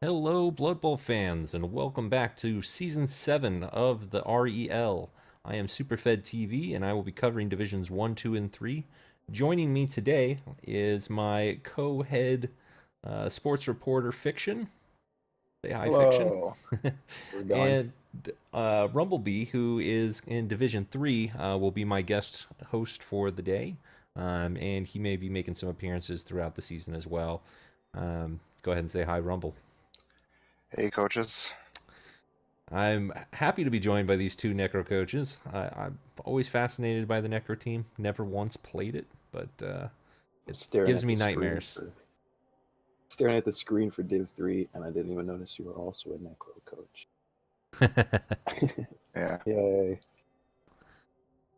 Hello, Blood Bowl fans, and welcome back to Season 7 of the REL. I am Superfed TV, and I will be covering Divisions 1, 2, and 3. Joining me today is my co-head sports reporter, Fiction. Say hi, Fiction. Hello. How's it going? And Rumblebee, who is in Division 3, will be my guest host for the day. And he may be making some appearances throughout the season as well. Go ahead and say hi, Rumble. Hey, coaches. I'm happy to be joined by these two Necro coaches. I'm always fascinated by the Necro team. Never once played it, but it Staring gives at me the screen nightmares. staring at the screen for Div 3, and I didn't even notice you were also a Necro coach. Yeah. Yay.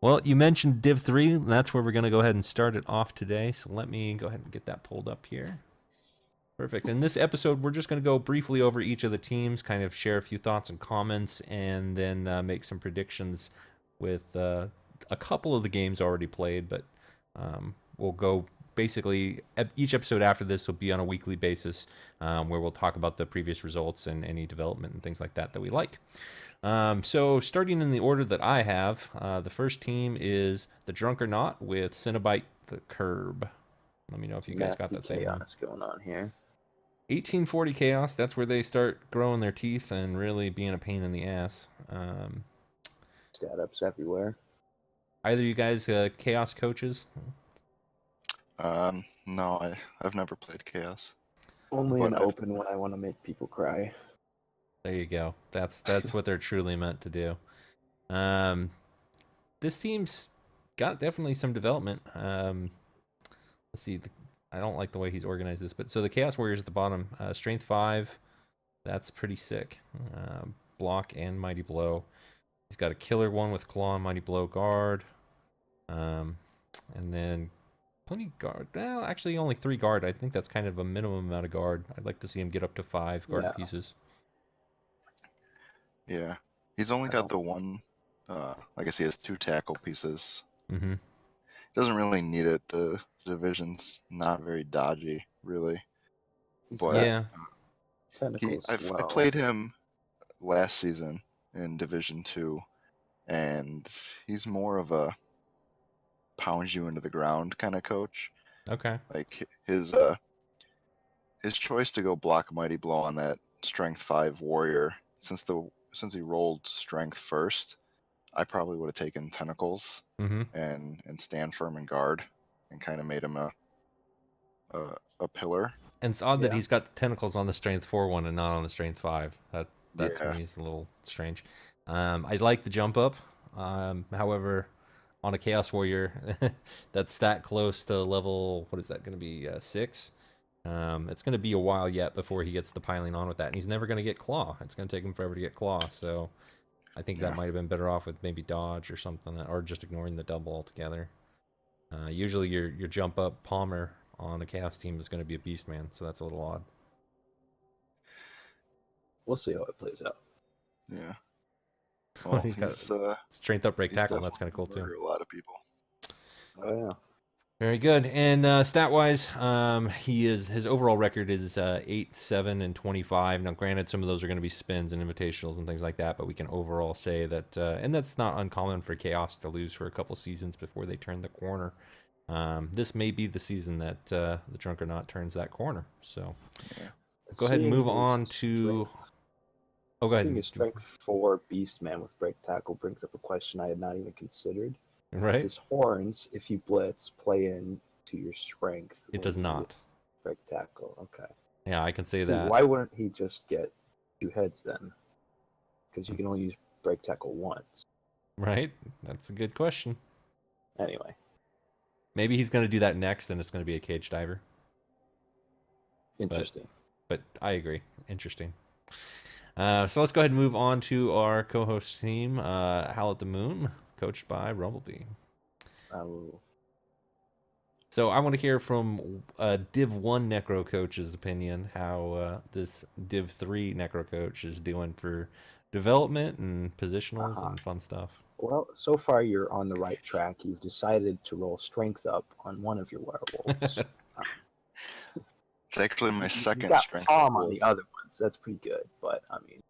Well, you mentioned Div 3, and that's where we're going to go ahead and start it off today. So let me go ahead and get that pulled up here. Perfect. In this episode, we're just going to go briefly over each of the teams, kind of share a few thoughts and comments, and then make some predictions with a couple of the games already played. But we'll go basically, each episode after this will be on a weekly basis where we'll talk about the previous results and any development and things like that we like. So starting in the order that I have, the first team is the Drunk or Not with Cinnabite the Curb. Let me know if you guys got that same one. Chaos going on here. 1840 Chaos, that's where they start growing their teeth and really being a pain in the ass. Stat ups everywhere. Either you guys Chaos coaches? No, I've never played Chaos. Only But an I've- open when I want to make people cry. There you go. That's what they're truly meant to do. This team's got definitely some development. Let's see. I don't like the way he's organized this, but so the Chaos Warriors at the bottom, Strength 5, that's pretty sick. Block and Mighty Blow. He's got a Killer 1 with Claw and Mighty Blow guard. And then plenty guard. Well, actually only 3 guard. I think that's kind of a minimum amount of guard. I'd like to see him get up to 5 guard pieces. Yeah. He's only got the one, I guess he has 2 tackle pieces. Mm-hmm. Doesn't really need it. The division's not very dodgy, really. But Yeah. I played him last season in Division 2, and he's more of a pound you into the ground kind of coach. Okay. Like his choice to go block Mighty Blow on that Strength 5 warrior, since he rolled Strength first, I probably would have taken Tentacles and stand firm and guard, and kind of made him a pillar. And it's odd that he's got the Tentacles on the Strength 4 one and not on the Strength 5. That to me is a little strange. I like the jump up. However, on a Chaos Warrior that's that close to level, what is that going to be, 6? It's going to be a while yet before he gets the piling on with that. And he's never going to get Claw. It's going to take him forever to get Claw. So I think that might have been better off with maybe Dodge or something, or just ignoring the double altogether. Usually your jump up Palmer on a Chaos team is going to be a Beastman, so that's a little odd. We'll see how it plays out. Yeah. Well, he's got strength up break tackle. That's kind of cool too. A lot of people. Oh yeah. Very good. And stat wise, his overall record is 8, 7, and 25. Now, granted, some of those are going to be spins and invitationals and things like that, but we can overall say that, and that's not uncommon for Chaos to lose for a couple seasons before they turn the corner. This may be the season that the Drunk or Not turns that corner. So go ahead and move on to. Oh, go ahead. Seeing his Strength 4 Beastman with break tackle brings up a question I had not even considered. Right. Does horns, if you blitz, play in to your strength? It does not. Break tackle. Okay. Yeah, I can say that. Why wouldn't he just get 2 heads then? Because you can only use break tackle once. Right. That's a good question. Anyway. Maybe he's going to do that next, and it's going to be a cage diver. Interesting. But I agree. Interesting. So let's go ahead and move on to our co-host team, Howl at the Moon, coached by Rumblebee. So I want to hear from Div 1 Necro coach's opinion, how this Div 3 Necro coach is doing for development and positionals and fun stuff. Well, so far you're on the right track. You've decided to roll strength up on one of your werewolves. It's actually my You second got strength. palm on wolf. the other ones. That's pretty good. But I mean,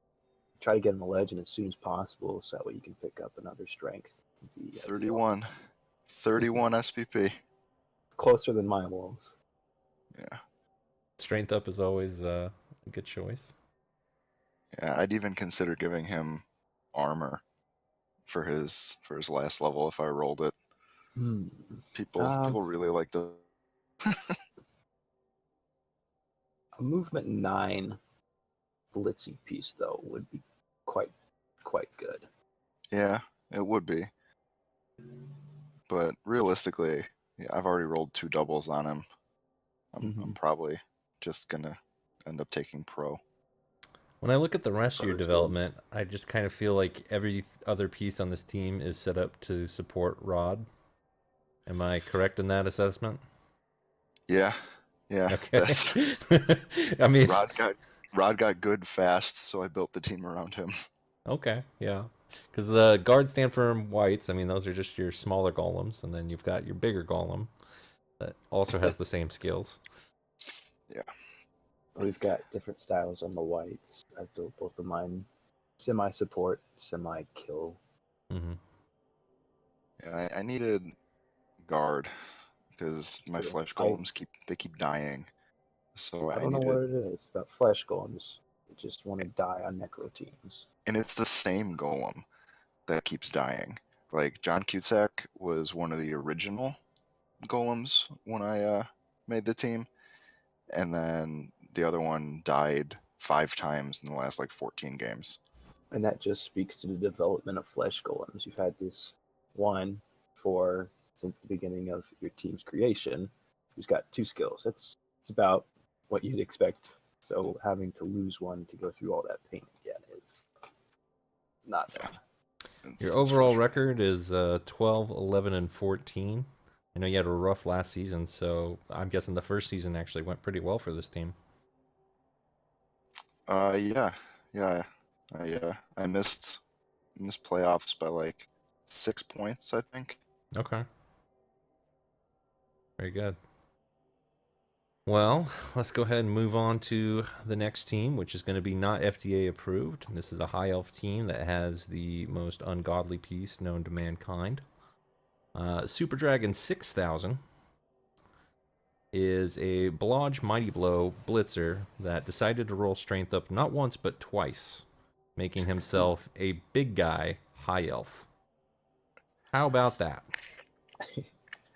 try to get in the legend as soon as possible, so that way you can pick up another strength. Would be ideal. 31 SPP. Closer than my wolves. Yeah. Strength up is always a good choice. Yeah, I'd even consider giving him armor for his last level if I rolled it. People really like the A movement 9 blitzy piece though would be quite good. Yeah, it would be. But realistically, yeah, I've already rolled 2 doubles on him. I'm probably just gonna end up taking pro. When I look at the rest of your First development, I just kind of feel like every other piece on this team is set up to support Rod. Am I correct in that assessment? Yeah. Okay. That's I mean, Rod got good fast, so I built the team around him. okay, yeah. Because the guards stand for whites. I mean, those are just your smaller golems, and then you've got your bigger golem that also has the same skills. Yeah. We've got different styles on the whites. I built both of mine semi-support, semi-kill. Mm-hmm. Yeah, I needed guard because my flesh golems keep dying. So I don't know what it is about flesh golems. They just want to die on necro teams. And it's the same golem that keeps dying. Like John Cusack was one of the original golems when I made the team, and then the other one died 5 times in the last like 14 games. And that just speaks to the development of flesh golems. You've had this one since the beginning of your team's creation, who's got 2 skills. It's about what you'd expect. So having to lose one to go through all that pain again is not fun. Your overall record is 12, 11, and 14. I know you had a rough last season, so I'm guessing the first season actually went pretty well for this team. Yeah. I missed playoffs by like 6 points, I think. Okay. Very good. Well, let's go ahead and move on to the next team, which is going to be not FDA approved. This is a high elf team that has the most ungodly piece known to mankind. Super Dragon 6000 is a Blodge Mighty Blow Blitzer that decided to roll strength up not once but twice, making himself a big guy high elf. How about that?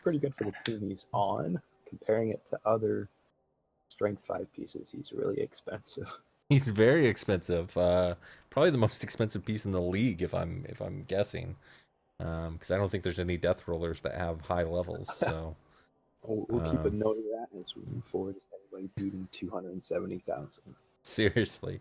Pretty good for the team he's on. Comparing it to other strength 5 pieces, he's really expensive. He's very expensive. Probably the most expensive piece in the league, if I'm guessing. Because I don't think there's any death rollers that have high levels. So we'll keep a note of that as we move forward. Is anybody beating 270,000? Seriously.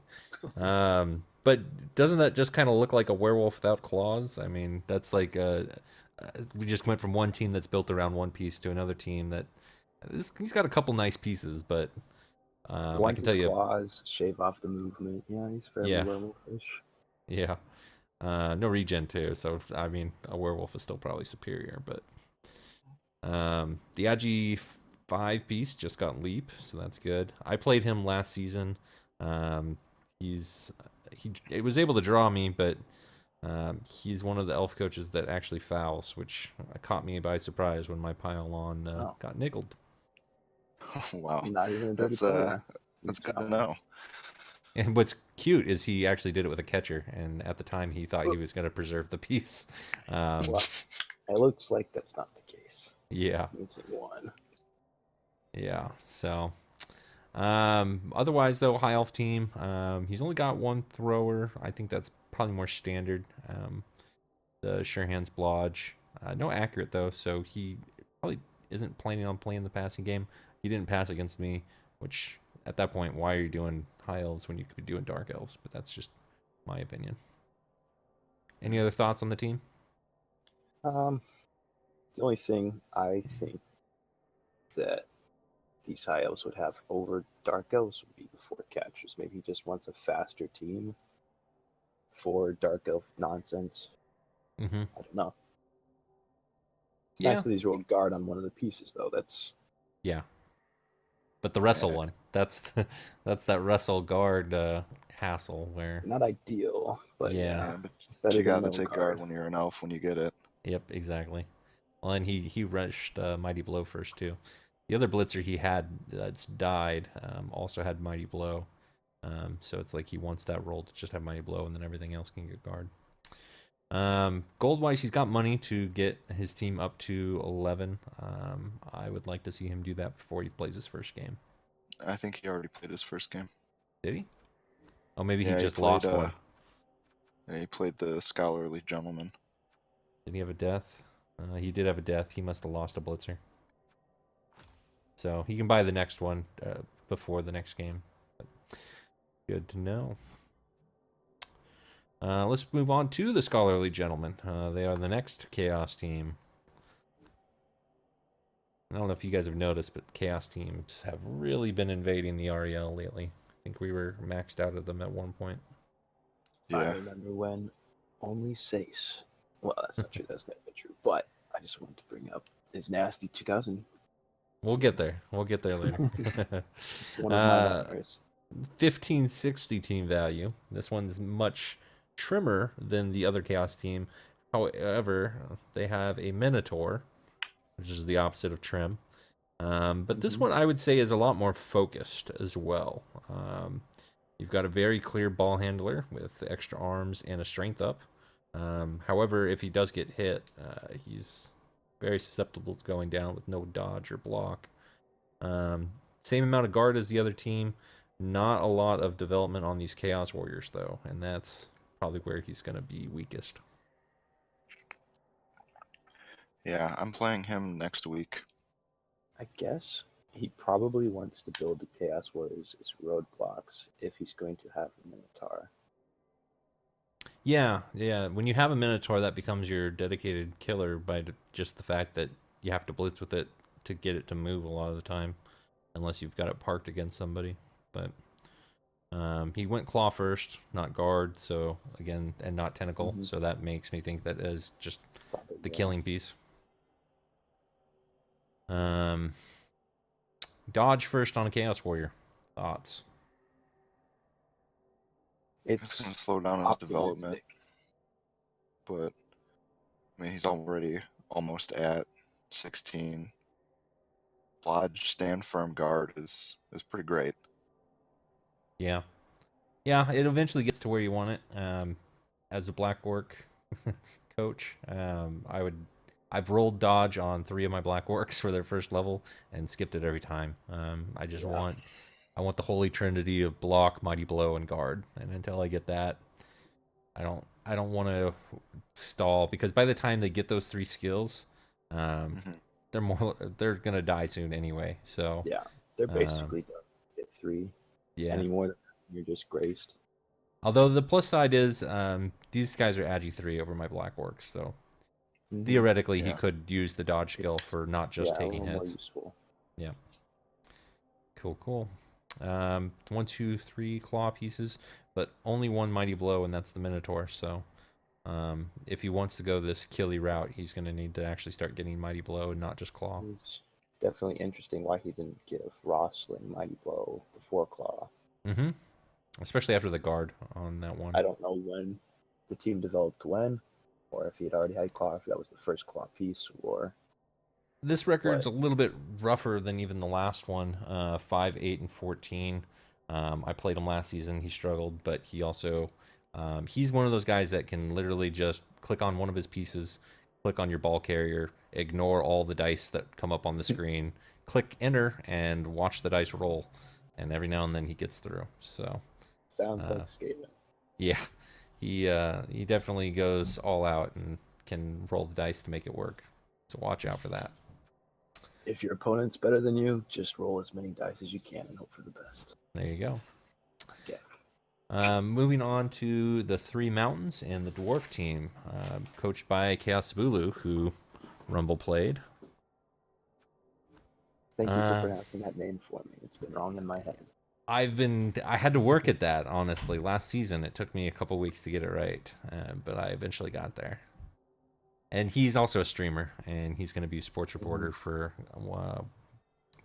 But doesn't that just kind of look like a werewolf without claws? I mean, that's like we just went from one team that's built around one piece to another team that he's got a couple nice pieces, but I can tell you, claws, shave off the movement. Yeah, he's fairly werewolfish. Yeah. No regen too, so I mean a werewolf is still probably superior, but the Agi 5 piece just got leap, so that's good. I played him last season. He was able to draw me, but he's one of the elf coaches that actually fouls, which caught me by surprise when my pylon got niggled. Wow. Not even a dirty player. That's good to know. And what's cute is he actually did it with a catcher, and at the time he thought he was going to preserve the piece. Well, it looks like that's not the case. Yeah. It's missing one. Yeah. So, otherwise though, high elf team. He's only got 1 thrower. I think that's probably more standard. The sure hands blodge. No accurate though, so he probably isn't planning on playing the passing game. He didn't pass against me, which at that point, why are you doing high elves when you could be doing dark elves? But that's just my opinion. Any other thoughts on the team? The only thing I think that these high elves would have over dark elves would be the 4 catchers. Maybe he just wants a faster team for dark elf nonsense. Mm-hmm. I don't know. It's nice that he's rolled guard on one of the pieces, though. Yeah. But the wrestle one. that's that wrestle guard hassle where. Not ideal, but Yeah. Yeah, but better you than gotta no take guard when you're an elf when you get it. Yep, exactly. Well, and he rushed Mighty Blow first too. The other blitzer he had that's died also had Mighty Blow. So it's like he wants that role to just have Mighty Blow, and then everything else can get guard. Gold wise, he's got money to get his team up to 11. I would like to see him do that before he plays his first game. I think he already played his first game. Did he? Oh, maybe Yeah, he just played, lost one. Yeah, he played the Scholarly Gentleman. Did he have a death? He did have a death. He must have lost a blitzer. So he can buy the next one before the next game. Good to know. Let's move on to the Scholarly Gentlemen. They are the next Chaos team. I don't know if you guys have noticed, but Chaos teams have really been invading the REL lately. I think we were maxed out of them at one point. Yeah. I remember when only Sace. Well, that's not true. That's never true. But I just wanted to bring up his nasty 2000. We'll get there. We'll get there later. It's one of my nightmares. 1560 team value. This one's much trimmer than the other Chaos team. However, they have a Minotaur, which is the opposite of trim. But this one I would say is a lot more focused as well. You've got a very clear ball handler with extra arms and a strength up. However, if he does get hit, he's very susceptible to going down with no dodge or block. Same amount of guard as the other team. Not a lot of development on these Chaos Warriors, though, and that's probably where he's going to be weakest. Yeah, I'm playing him next week. I guess he probably wants to build the Chaos Warriors as roadblocks if he's going to have a Minotaur. Yeah. When you have a Minotaur, that becomes your dedicated killer by just the fact that you have to blitz with it to get it to move a lot of the time, unless you've got it parked against somebody. But he went claw first, not guard, so again, and not tentacle. So that makes me think that is just Probably, the yeah. killing piece. Dodge first on a Chaos Warrior. Thoughts? It's It's going to slow down his development, optimistic. but I mean, he's already almost at 16. Lodge, stand firm guard is pretty great. Yeah, it eventually gets to where you want it. As a Black Orc coach, I've rolled dodge on 3 of my Black Orcs for their first level and skipped it every time. I just want the holy trinity of block, mighty blow, and guard. And until I get that, I don't want to stall, because by the time they get those 3 skills, they're gonna die soon anyway. So Yeah, they're basically done. Get 3. yeah. Any more than that, you're just graced. Although the plus side is these guys are Agi 3 over my Black Orcs, so theoretically he could use the dodge skill for not just taking a little more hits. useful. Yeah. Cool. 1, 2, 3 claw pieces, but only 1 mighty blow, and that's the Minotaur. So if he wants to go this killy route, he's going to need to actually start getting mighty blow and not just claw. It's definitely interesting why he didn't give Rosling Mighty Blow before Claw. Especially after the guard on that one. I don't know when the team developed Gwen, or if he had already had Claw, if that was the first Claw piece, or... This record's a little bit rougher than even the last one. 5, 8, and 14. I played him last season. He struggled, but he also... he's one of those guys that can literally just click on one of his pieces, click on your ball carrier, ignore all the dice that come up on the screen, click enter, and watch the dice roll. And every now and then he gets through. So Sounds like Skaven. yeah, he definitely goes all out and can roll the dice to make it work. So watch out for that. If your opponent's better than you, just roll as many dice as you can and hope for the best. There you go. Yeah. Moving on to the 3 mountains and the dwarf team, coached by Chaos Bulu, who Rumble played. Thank you for pronouncing that name for me. It's been wrong in my head. I had to work at that, honestly. Last season, it took me a couple weeks to get it right, but I eventually got there. And he's also a streamer, and he's going to be a sports reporter for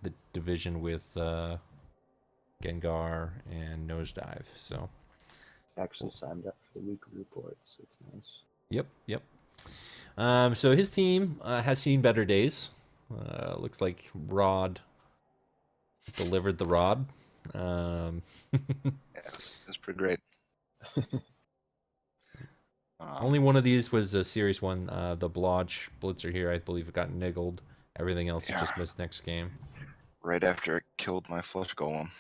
the division with Gengar, and Nosedive. So, Actually signed up for the weekly reports. It's nice. yep. So his team has seen better days. Looks like Rod delivered the rod. Yeah, it's pretty great. Only one of these was a serious one. The Blodge Blitzer here, I believe, it got niggled. Everything else Yeah. just missed next game. Right after it killed my flesh golem.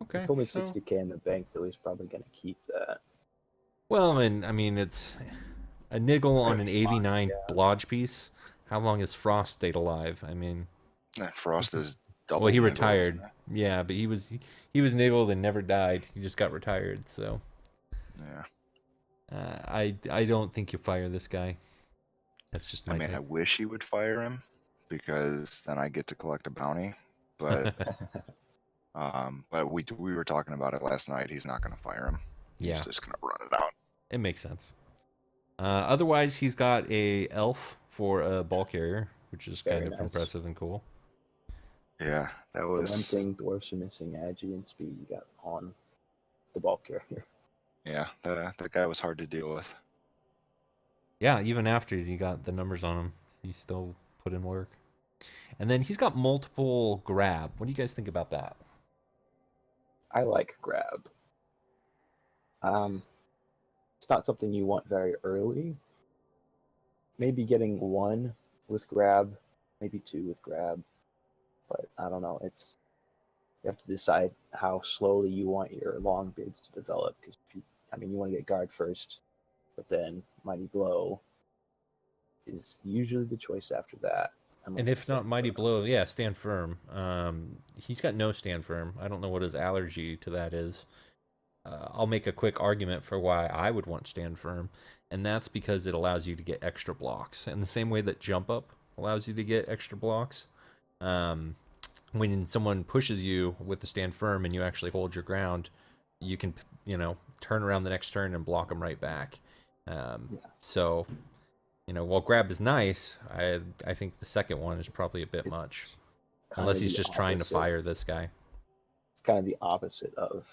Okay. It's only so- 60K in the bank, though. He's probably going to keep that. Well, and I mean, it's a niggle on an AV9 Yeah. Blodge piece. How long has Frost stayed alive? I mean, Frost is double. well, he niggled, retired. isn't it? Yeah, but he was niggled and never died. He just got retired. So Yeah. I don't think you fire this guy. That's just my I mean, take. I wish he would fire him because then I get to collect a bounty. But we were talking about it last night. He's not going to fire him. Yeah. He's just going to run it out. It makes sense. Otherwise, he's got a elf for a ball carrier, which is Very kind of nice. impressive and cool. Yeah, that The one was. thing dwarfs are missing, Agi and speed, you got on the ball carrier. Yeah, that guy was hard to deal with. Yeah, even after you got the numbers on him, he still put in work. And then he's got multiple grab. What do you guys think about that? I like grab. It's not something you want very early. Maybe getting one with grab, maybe two with grab, but I don't know. You have to decide how slowly you want your long bids to develop. Because you want to get guard first, but then Mighty Blow is usually the choice after that. And if not Mighty Blow, yeah, Stand Firm. He's got no Stand Firm. I don't know what his allergy to that is. I'll make a quick argument for why I would want Stand Firm, and that's because it allows you to get extra blocks. In the same way that Jump Up allows you to get extra blocks, when someone pushes you with the Stand Firm and you actually hold your ground, you can, turn around the next turn and block them right back. So, while Grab is nice, I think the second one is probably a bit much. Unless he's just trying to fire this guy. It's kind of the opposite of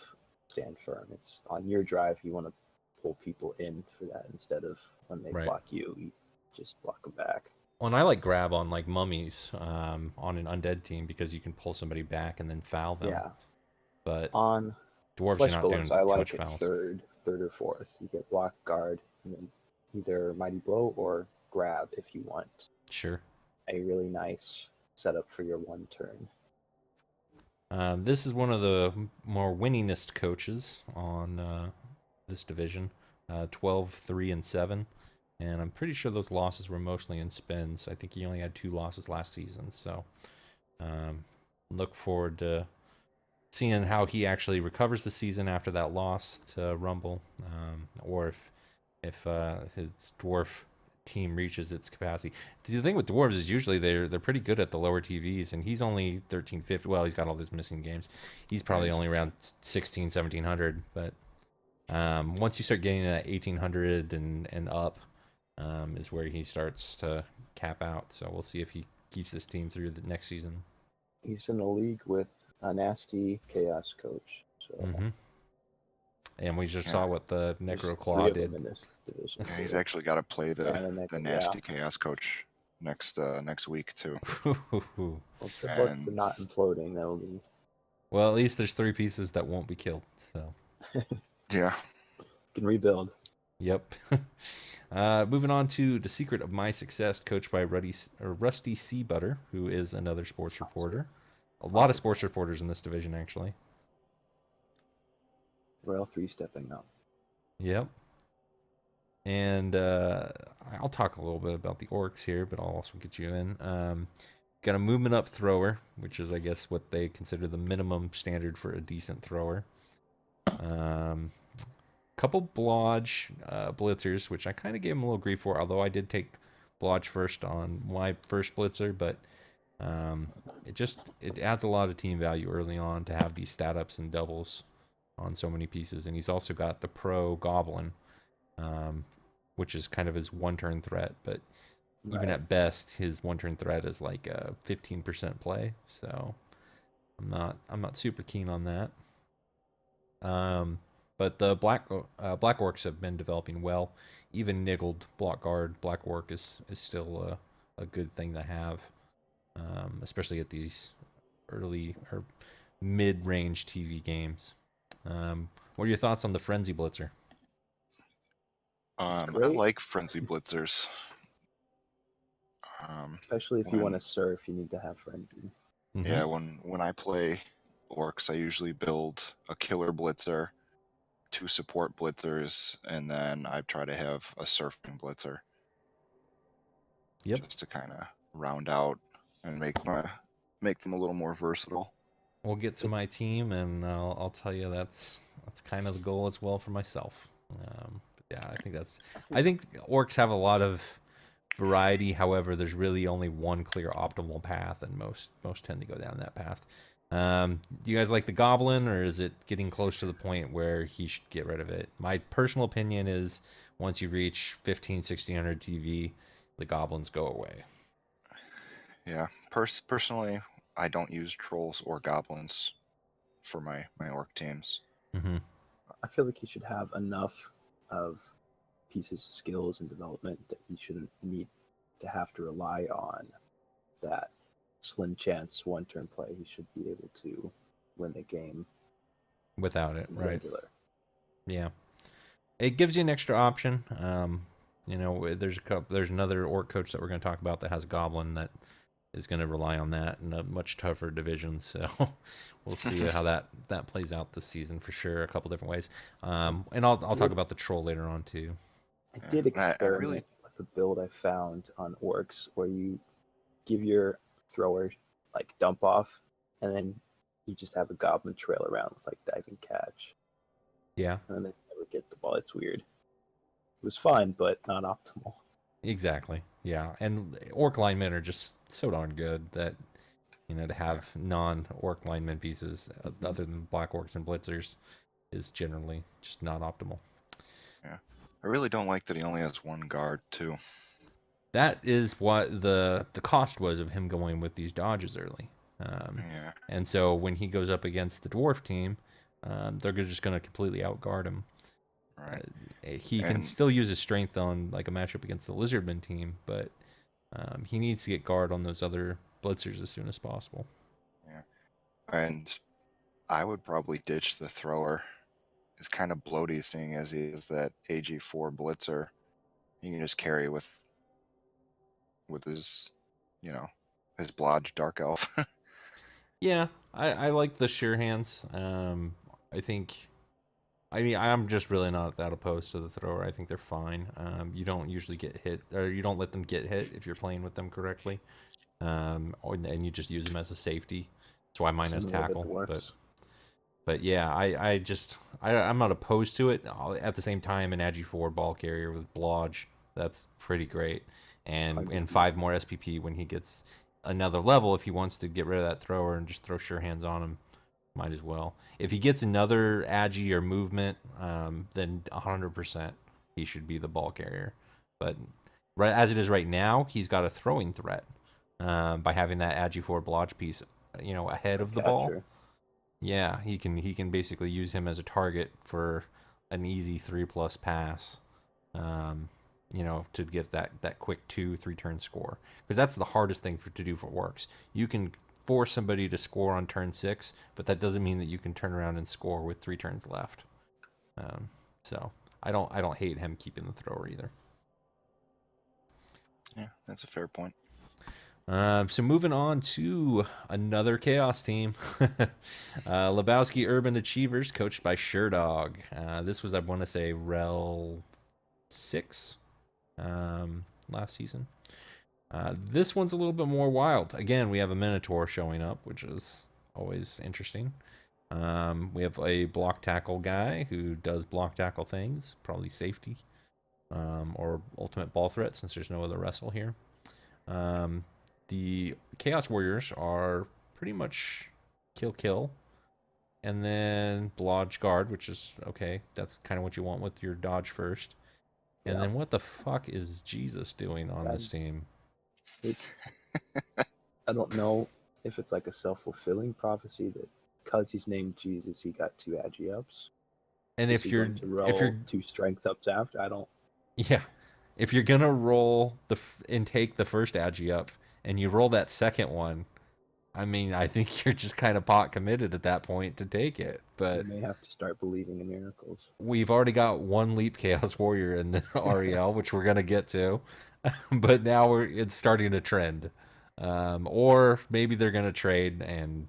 Stand Firm. It's on your drive, you want to pull people in for that instead of when they block you just block them back. Well, and I like Grab on like mummies on an undead team because you can pull somebody back and then foul them. Yeah. But on dwarves, Flesh you're not doing Golems, I like touch fouls. third or fourth. You get block, guard, and then either Mighty Blow or Grab if you want. Sure. A really nice setup for your one turn. This is one of the more winningest coaches on this division. 12, 3, and 7. And I'm pretty sure those losses were mostly in spins. I think he only had 2 losses last season. So look forward to seeing how he actually recovers the season after that loss to Rumble. Or if his dwarf team reaches its capacity. The thing with dwarves is usually they're pretty good at the lower TVs, and he's only 1350. Well, he's got all those missing games. He's probably only around 16, 1700. But once you start getting to 1800 and up, is where he starts to cap out. So we'll see if he keeps this team through the next season. He's in a league with a nasty chaos coach. So. And we just saw what the Necro Claw There's 3 of did. them in this division. Yeah, he's actually got to play the nasty yeah. chaos coach next week too. Well, good luck for not imploding. That will be. Well, at least there's 3 pieces that won't be killed. So. Yeah. Can rebuild. Yep. Moving on to The Secret of My Success, coached by Rusty Seabutter, who is another sports reporter. A lot of sports reporters in this division, actually. REL 3 stepping up. Yep. And I'll talk a little bit about the orcs here, but I'll also get you in. Got a movement up thrower, which is, I guess, what they consider the minimum standard for a decent thrower. Couple Blodge blitzers, which I kind of gave him a little grief for, although I did take Blodge first on my first blitzer, but it adds a lot of team value early on to have these stat ups and doubles on so many pieces. And he's also got the Pro Goblin, which is kind of his one-turn threat, but even at best, his one-turn threat is like a 15% play. So I'm not super keen on that. But the black orcs have been developing well. Even niggled block guard black orc is still a good thing to have, especially at these early or mid-range TV games. What are your thoughts on the Frenzy Blitzer? I great. like Frenzy Blitzers. Especially if you want to surf, you need to have frenzy. Yeah, when I play orcs, I usually build a killer blitzer, 2 support blitzers, and then I try to have a surfing blitzer. Yep. Just to kind of round out and make them a little more versatile. We'll get to my team, and I'll tell you that's kind of the goal as well for myself. But yeah, I think orcs have a lot of variety. However, there's really only one clear optimal path, and most tend to go down that path. Do you guys like the goblin, or is it getting close to the point where he should get rid of it? My personal opinion is once you reach 1600 TV, the goblins go away. Yeah, personally, I don't use trolls or goblins for my orc teams. Mm-hmm. I feel like he should have enough of pieces of skills and development that he shouldn't need to have to rely on that slim chance one turn play. He should be able to win the game Without it, right? Regular. Yeah, it gives you an extra option. There's another orc coach that we're going to talk about that has a goblin that is going to rely on that in a much tougher division. So we'll see how that plays out this season for sure. A couple different ways. And I'll talk about the troll later on too. I did experiment with a build I found on orcs where you give your thrower like dump off, and then you just have a goblin trail around with like dive and catch. Yeah. And then they never get the ball. It's weird. It was fun, but not optimal. Exactly. Yeah. And orc linemen are just so darn good that, to have non-orc lineman pieces other than black orcs and blitzers is generally just not optimal. Yeah. I really don't like that he only has one guard too. That is what the cost was of him going with these dodges early. Yeah. And so when he goes up against the dwarf team, they're just going to completely outguard him. Right. He can still use his strength on like a matchup against the lizardman team, but he needs to get guard on those other blitzers as soon as possible. Yeah. And I would probably ditch the thrower. It's kind of bloaty seeing as he is that AG4 blitzer. He can just carry with his, his blodge dark elf. Yeah, I like the sure hands. I'm just really not that opposed to the thrower. I think they're fine. You don't usually get hit, or you don't let them get hit if you're playing with them correctly. And you just use them as a safety. That's why mine has tackle. But yeah, I'm not opposed to it. At the same time, an Agi 4 ball carrier with blodge, that's pretty great. And 5 more SPP when he gets another level, if he wants to get rid of that thrower and just throw sure hands on him, might as well. If he gets another agi or movement, then 100% he should be the ball carrier. But right as it is right now, he's got a throwing threat by having that agi 4 blodge piece, ahead of the ball. Yeah, he can basically use him as a target for an easy 3+ pass. To get that quick 2-3 turn score, because that's the hardest thing to do for orcs. You can force somebody to score on turn 6, but that doesn't mean that you can turn around and score with 3 turns left. So I don't hate him keeping the thrower either. Yeah, that's a fair point. So moving on to another Chaos team. Lebowski Urban Achievers, coached by Sherdog. This was, I want to say, REL 6 last season. This one's a little bit more wild. Again, we have a Minotaur showing up, which is always interesting. We have a block tackle guy who does block tackle things, probably safety, or ultimate ball threat, since there's no other wrestle here. The Chaos Warriors are pretty much kill, and then blodge guard, which is okay. That's kind of what you want with your dodge first. And then what the fuck is Jesus doing on this team? I don't know if it's like a self-fulfilling prophecy that because he's named Jesus, he got 2 agi ups. And Is if he you're going to roll if you're 2 strength ups after, I don't. yeah, if you're gonna roll and take the first agi up, and you roll that second one, I mean, I think you're just kind of pot committed at that point to take it. But You may have to start believing in miracles. we've already got 1 Leap Chaos Warrior in the REL, which we're gonna get to. But now it's starting to trend. Or maybe they're gonna trade and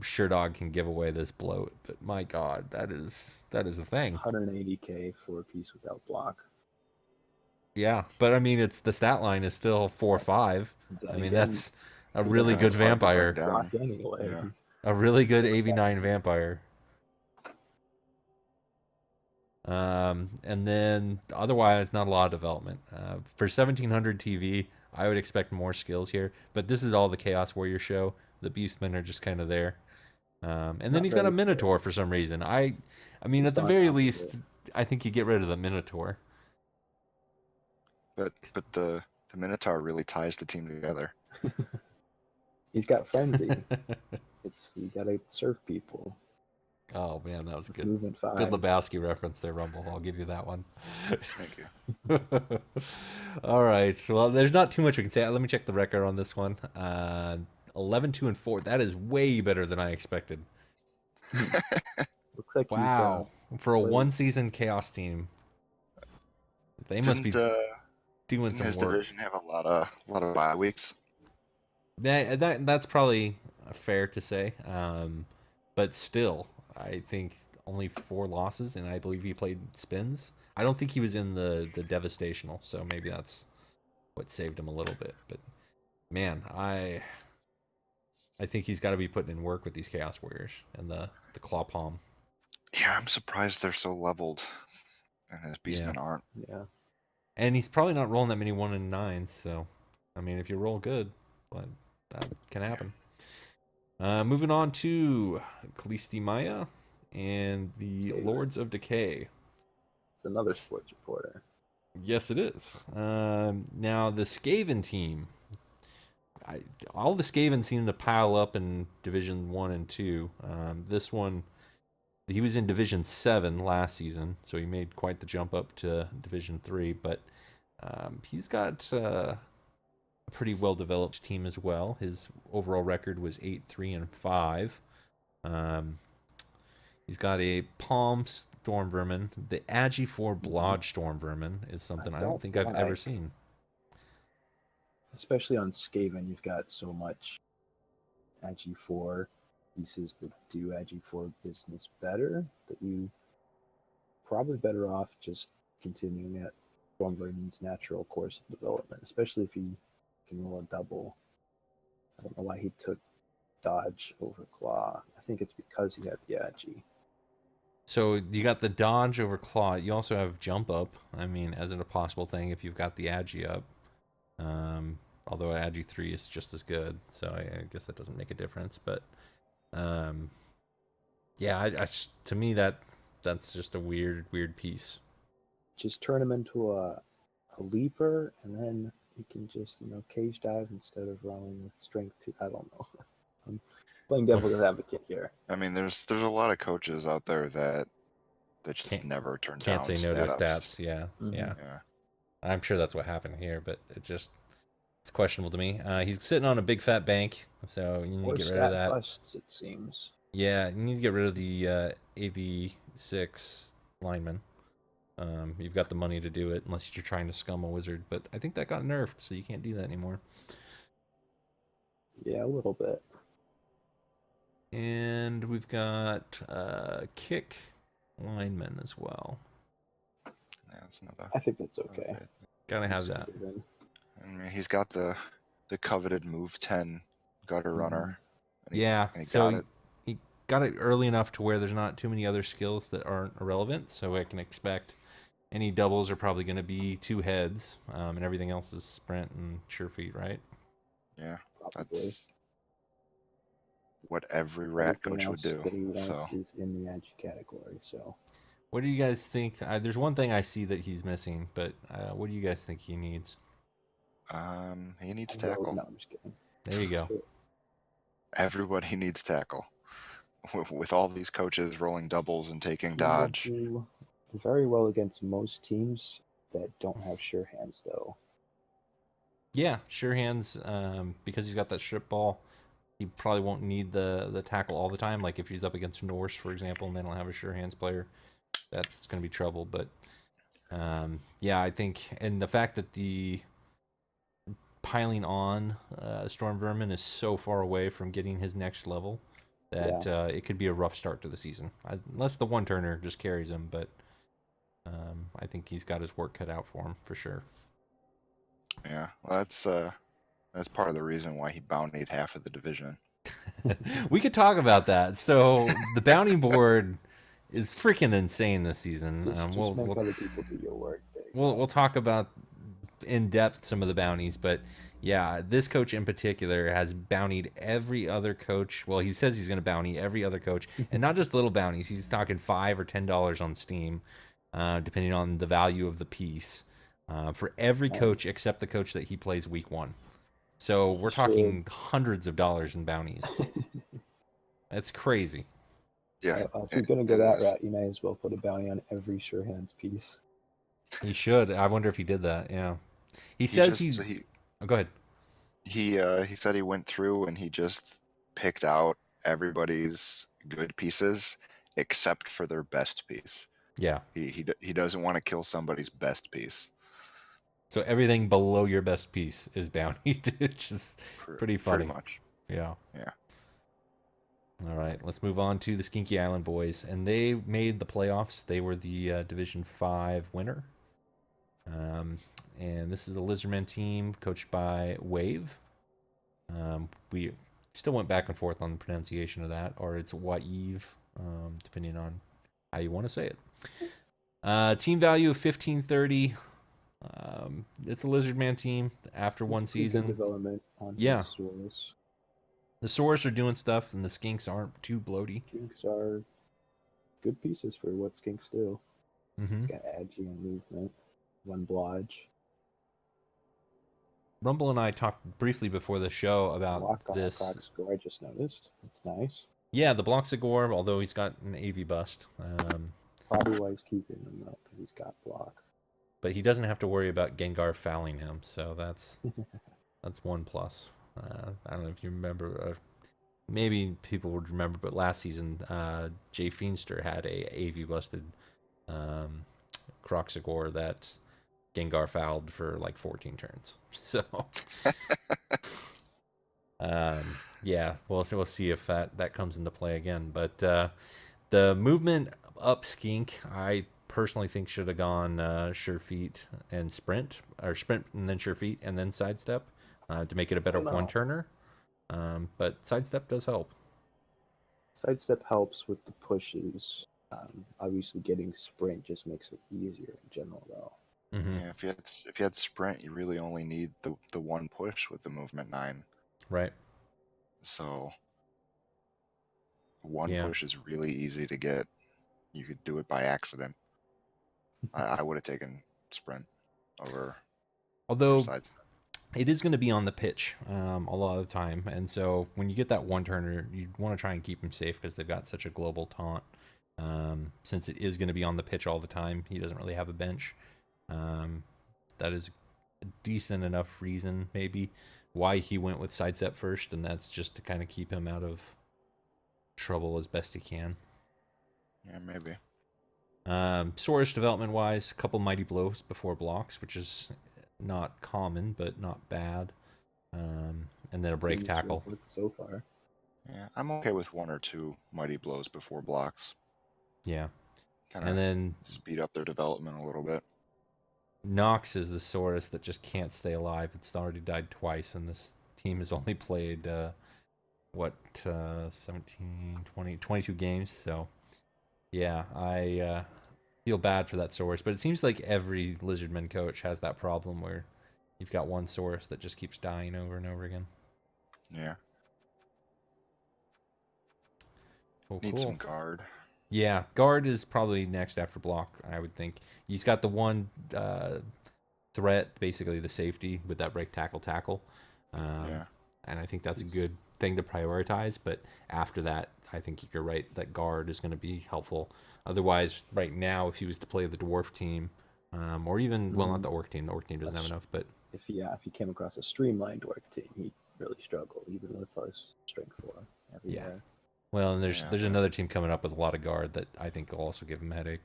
Sherdog can give away this bloat. But my God, that is the thing. 180k for a piece without block. Yeah, but I mean, it's the stat line is still 4/5. Then I mean, again, that's a he really doesn't good That's hard to bring vampire. down. block anyway. Yeah. A really good AV9 vampire. And then otherwise, not a lot of development. For 1700 TV, I would expect more skills here, but this is all the Chaos Warrior show. The Beastmen are just kind of there. And then Not he's got a very Minotaur for some reason. I mean, Just at the not very up to least, it. I think you get rid of the Minotaur. But the Minotaur really ties the team together. He's got frenzy. You gotta serve people. Oh man, that was good. Movement 5. Good Lebowski reference there, Rumble. I'll give you that one. Thank you. All right. Well, there's not too much we can say. Let me check the record on this one. 11-2-4. That is way better than I expected. Looks like Wow. For a played- 1-season Chaos team, they must be doing Didn't some his work. division have a lot of bye weeks? That's probably fair to say. But still, I think only 4 losses, and I believe he played spins. I don't think he was in the Devastational, so maybe that's what saved him a little bit. But man, I think he's got to be putting in work with these Chaos Warriors and the Claw Palm. Yeah, I'm surprised they're so leveled, and his Beastmen aren't. Yeah. And he's probably not rolling that many 1 and 9s, so I mean, if you roll good, that can happen. Moving on to Kalisti Maya and the Okay. Lords of Decay. It's another sports reporter. Yes, it is. Now, the Skaven team. All the Skaven seem to pile up in Division 1 and 2. This one, he was in Division 7 last season, so he made quite the jump up to Division 3. But he's got a pretty well-developed team as well. His overall record was 8-3-5. He's got a Palm Storm Vermin. The Agi 4 Blodge Storm Vermin is something I don't think I've ever seen. Especially on Skaven, you've got so much Agi 4 pieces that do Agi 4 business better that you probably better off just continuing at Storm Vermin's natural course of development, especially if he can roll a double. I don't know why he took Dodge over Claw. I think it's because he had the Agi. So you got the Dodge over Claw. You also have Jump Up. I mean, as a possible thing if you've got the Agi up. Although Agi 3 is just as good, so I guess that doesn't make a difference. But yeah, to me that's just a weird piece. Just turn him into a leaper, and then you can just cage dive instead of rolling with strength 2. I don't know. I'm playing devil's advocate here. I mean, there's a lot of coaches out there that just never turn down Can't say no to stat ups. stats. Yeah, Mhm. yeah. Yeah. I'm sure that's what happened here, but it's questionable to me. He's sitting on a big fat bank, so you need Or to get rid of stat that. busts, it seems. Yeah, you need to get rid of the AV6 lineman. You've got the money to do it, unless you're trying to scum a wizard. But I think that got nerfed, so you can't do that anymore. Yeah, a little bit. And we've got kick lineman as well. Yeah, that's not I think that's okay. Gotta have that. I mean, he's got the coveted move 10 gutter runner. And Yeah, and he so got it. he got it early enough to where there's not too many other skills that aren't irrelevant, so I can expect any doubles are probably going to be 2 heads, and everything else is sprint and sure feet, right? Yeah, Probably. that's what every rat Everything coach would else do. that he wants So is in the edge category. So What do you guys think? There's one thing I see that he's missing, but what do you guys think he needs? he needs I wrote- tackle. No, I'm just kidding. There you go. Everybody needs tackle. With all these coaches rolling doubles and taking He will dodge. do very well against most teams that don't have sure hands, though. Yeah, sure hands, because he's got that strip ball. He probably won't need the tackle all the time. Like if he's up against Norse, for example, and they don't have a sure hands player, that's going to be trouble. But yeah, I think, and the fact that the piling on Storm Vermin is so far away from getting his next level that it could be a rough start to the season. Unless the one turner just carries him, but I think he's got his work cut out for him for sure. Yeah, well, that's part of the reason why he bountied half of the division. We could talk about that. So the bounty board is freaking insane this season. Just make other people do your work. We'll talk about in depth some of the bounties, but yeah, this coach in particular has bountied every other coach. Well, he says he's going to bounty every other coach, and not just little bounties. He's talking $5 or $10 on Steam, depending on the value of the piece, for every coach except the coach that he plays week 1. So we're talking hundreds of dollars in bounties. That's crazy. Yeah. If you're going to go that route, you may as well put a bounty on every sure hands piece. He should. I wonder if he did that. Yeah. He says he's... Oh, go ahead. He said he went through and he just picked out everybody's good pieces except for their best piece. Yeah. He doesn't want to kill somebody's best piece. So everything below your best piece is bountied, which is pretty funny. Pretty much. Yeah. Yeah. All right, let's move on to the Skinky Island boys, and they made the playoffs. They were the Division 5 winner. And this is a Lizardman team coached by Wave. We still went back and forth on the pronunciation of that, or it's Waive, depending on how you want to say it. Team value of 1530. It's a Lizardman team after one season. Development on Source. The Saurus are doing stuff, and the Skinks aren't too bloaty. Skinks are good pieces for what Skinks do. Mm-hmm. Got Agi and movement. One Blodge. Rumble and I talked briefly before the show about this. Bloxigor, I just noticed. It's nice. Yeah, the Bloxigor, although he's got an AV bust. Probably why he's keeping him though, because he's got block. But he doesn't have to worry about Gengar fouling him, so that's one plus. I don't know if you remember. Maybe people would remember, but last season, Jay Feenster had a AV busted Croxigor that Gengar fouled for like 14 turns. So, yeah, we'll see if that comes into play again. But the movement up Skink, I personally think should have gone Sure Feet and Sprint, or Sprint and then Sure Feet and then Sidestep. To make it a better one-turner. But Sidestep does help. Sidestep helps with the pushes. Obviously, getting Sprint just makes it easier in general, though. Mm-hmm. Yeah, if you had Sprint, you really only need the one push with the movement 9. Right. So one push is really easy to get. You could do it by accident. I would have taken Sprint over Sidestep. It is going to be on the pitch a lot of the time, and so when you get that one-turner, you want to try and keep him safe because they've got such a global taunt. Since it is going to be on the pitch all the time, he doesn't really have a bench. That is a decent enough reason, maybe, why he went with Sidestep first, and that's just to kind of keep him out of trouble as best he can. Yeah, maybe. Saurus development-wise, a couple Mighty Blows before blocks, which is not common, but not bad. And then a break tackle. So far. Yeah, I'm okay with 1 or 2 Mighty Blows before blocks. Yeah. Kinda and then speed up their development a little bit. Nox is the Saurus that just can't stay alive. It's already died twice, and this team has only played, 17, 20, 22 games. So, yeah, I feel bad for that Saurus, but it seems like every Lizardman coach has that problem where you've got one Saurus that just keeps dying over and over again. Yeah. Cool. Need some guard. Yeah, guard is probably next after block, I would think. He's got the one threat, basically the safety with that break tackle. Yeah. And I think that's a good thing to prioritize. But after that, I think you're right that guard is going to be helpful. Otherwise, right now, if he was to play the dwarf team, or even not the orc team. The orc team doesn't have enough, but if he came across a streamlined orc team, he'd really struggle, even with his strength 4 everywhere. Well, and there's another team coming up with a lot of guard that I think will also give him a headache.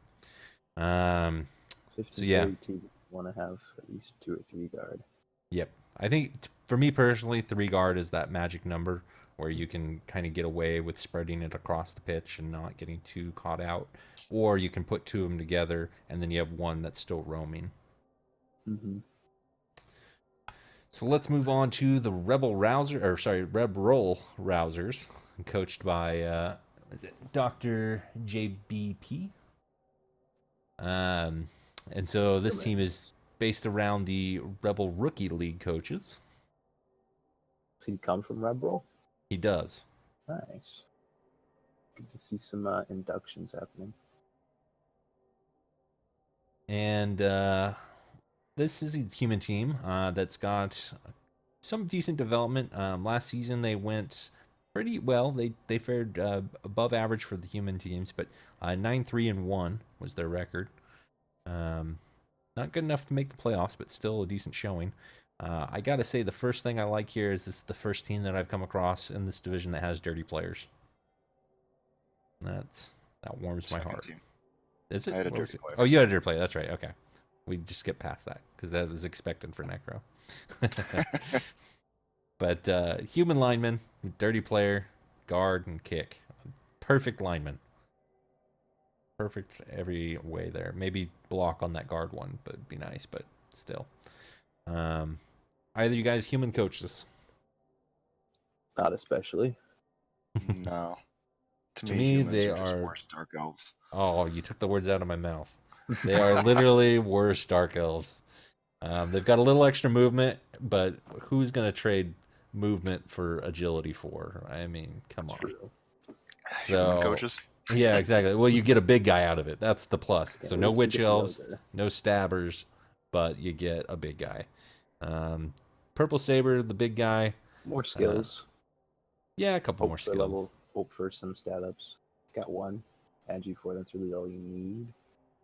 50 teams want to have at least 2 or 3 guard. Yep. I think for me personally, 3 guard is that magic number where you can kind of get away with spreading it across the pitch and not getting too caught out. Or you can put 2 of them together and then you have one that's still roaming. Mm-hmm. So let's move on to the REBBL Rousers, coached by Dr. JBP. And so this team is based around the REBBL Rookie League coaches. Does he come from REBBL? He does. Nice. Good to see some inductions happening. And this is a human team that's got some decent development. Last season they went pretty well. They fared above average for the human teams, but 9-3-1 was their record. Not good enough to make the playoffs, but still a decent showing. I gotta say, the first thing I like here is this is the first team that I've come across in this division that has dirty players. That warms my heart. Team. Is it? I had a dirty player. Oh, you had a dirty player. That's right. Okay. We just skip past that because that is expected for Necro. But human lineman, dirty player, guard, and kick. Perfect lineman. Perfect every way there. Maybe block on that guard one, but it'd be nice, but still. Either you guys human coaches? Not especially. No. To me they are just are worse dark elves. Oh, you took the words out of my mouth. They are literally worse dark elves. They've got a little extra movement, but who's going to trade movement for agility for? I mean, come on. True. So, Human coaches? Yeah, exactly. Well, you get a big guy out of it. That's the plus. Yeah, So no at least witch you get elves, Yoda. no stabbers, but you get a big guy. Purple Saber, the big guy. More skills. Yeah, a couple more skills. Hope for some stat ups. It's got 1. Ag4, that's really all you need.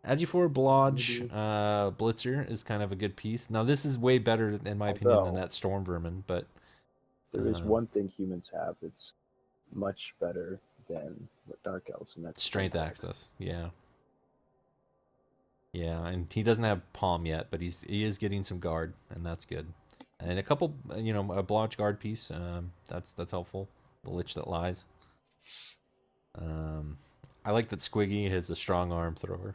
Agi4 Blodge Blitzer is kind of a good piece. Now, this is way better, in my opinion, than that Storm Vermin, but... There is one thing humans have that's much better than what Dark Elves, and that's Strength access. Yeah. Yeah, and he doesn't have Palm yet, but he is getting some guard, and that's good. And a couple, a Blodge guard piece, that's helpful. The Lich That Lies. I like that Squiggy is a strong arm thrower.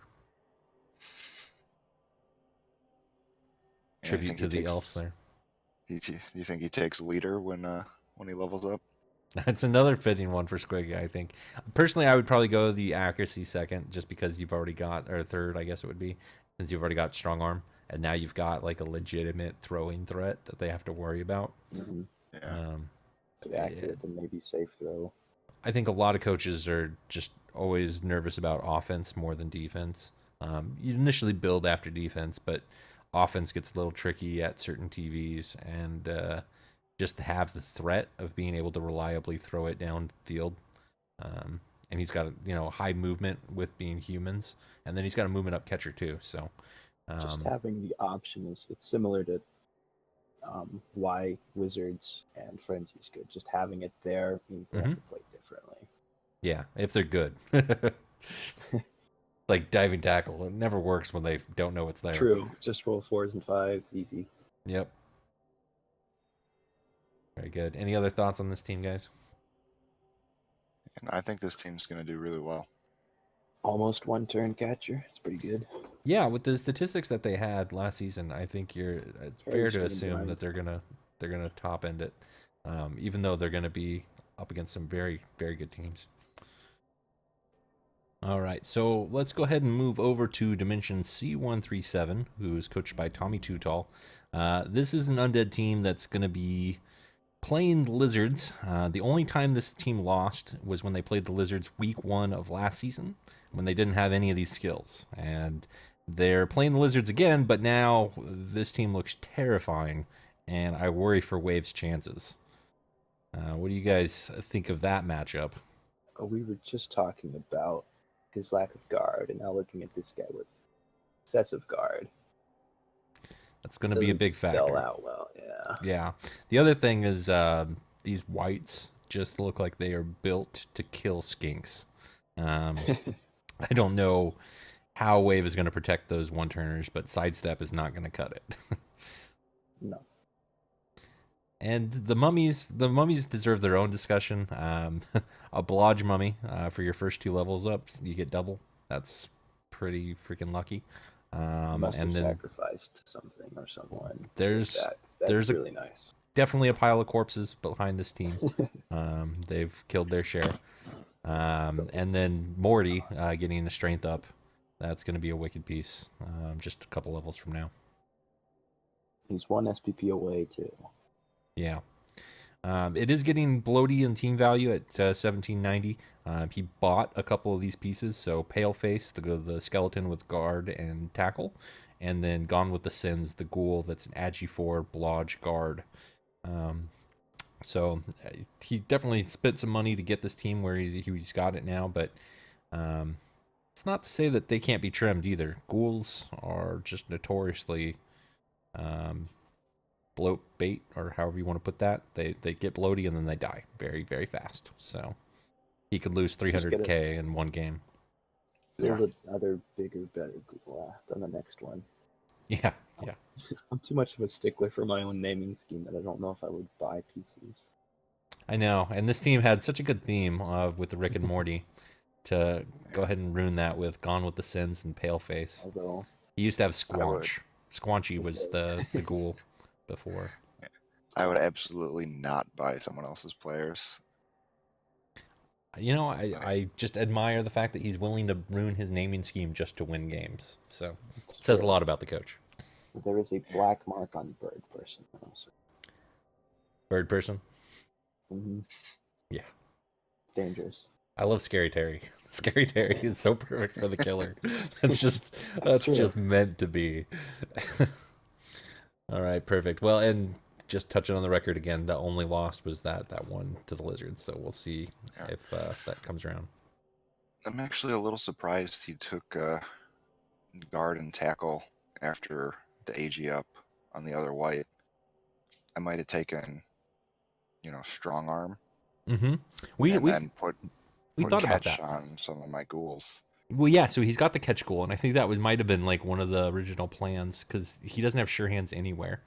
Yeah, Tribute to the elf there. You think he takes leader when he levels up? That's another fitting one for Squiggy, I think. Personally, I would probably go the accuracy second, just because you've already got, or third, I guess it would be, since you've already got strong arm, and now you've got like a legitimate throwing threat that they have to worry about. Mm-hmm. Yeah. Accurate and maybe safe throw. I think a lot of coaches are just always nervous about offense more than defense. You initially build after defense, but offense gets a little tricky at certain TVs, and just to have the threat of being able to reliably throw it downfield. And he's got high movement with being humans, and then he's got a movement up catcher too. So just having the option it's similar to why Wizards and Frenzy's good. Just having it there means they have to play differently. Yeah, if they're good. Like diving tackle, it never works when they don't know it's there. True. Just roll 4s and 5s, easy. Yep. Very good. Any other thoughts on this team, guys? And I think this team's going to do really well. Almost 1 turn catcher. It's pretty good. Yeah, with the statistics that they had last season, I think it's fair to assume that they're gonna top end it, even though they're gonna be up against some very, very good teams. All right, so let's go ahead and move over to Dimension C137, who is coached by Tommy Too Tall. This is an undead team that's going to be playing the Lizards. The only time this team lost was when they played the Lizards week 1 of last season, when they didn't have any of these skills. And they're playing the Lizards again, but now this team looks terrifying, and I worry for Wave's chances. What do you guys think of that matchup? We were just talking about his lack of guard, and now looking at this guy with excessive guard. That's going to be a big Spell factor. out well, yeah. Yeah. The other thing is these whites just look like they are built to kill skinks. I don't know how Wave is going to protect those one-turners, but Sidestep is not going to cut it. No. And the mummies deserve their own discussion. A Blodge mummy for your first 2 levels up, you get double. That's pretty freaking lucky. Must have and then sacrificed something or someone. there's That's a- really nice. definitely a pile of corpses behind this team. They've killed their share. And then Morty getting the strength up. That's going to be a wicked piece just a couple levels from now. He's 1 SPP away too. Yeah. It is getting bloaty in team value at 1790. He bought a couple of these pieces, so Paleface, the skeleton with guard and tackle, and then Gone with the Sins, the ghoul that's an Agi 4 Blodge guard. So he definitely spent some money to get this team where he's got it now, but it's not to say that they can't be trimmed either. Ghouls are just notoriously bloat bait, or however you want to put that. They get bloaty and then they die very, very fast. So he could lose 300k in one game. Yeah. Build another bigger, better Google than the next one. Yeah, yeah. I'm too much of a stickler for my own naming scheme that I don't know if I would buy PCs. I know. And this team had such a good theme with the Rick and Morty to go ahead and ruin that with Gone with the Sins and Paleface. Although He used to have Squanch. Squanchy was the ghoul before. I would absolutely not buy someone else's players. You know, I just admire the fact that he's willing to ruin his naming scheme just to win games. So it says a lot about the coach. there is a black mark on Bird Person. Though, so. Bird person? Mhm. Yeah. Dangerous. I love Scary Terry. Scary Terry is so perfect for the killer. That's That's true. just meant to be. All right, perfect. Well, and just touching on the record again, the only loss was that one to the Lizards. So we'll see if that comes around. I'm actually a little surprised he took guard and tackle after the AG up on the other white. I might have taken, strong arm. Mm-hmm. Then put thought about catch that. on some of my ghouls. Well, yeah, so he's got the catch goal, and I think that might have been like one of the original plans because he doesn't have sure hands anywhere.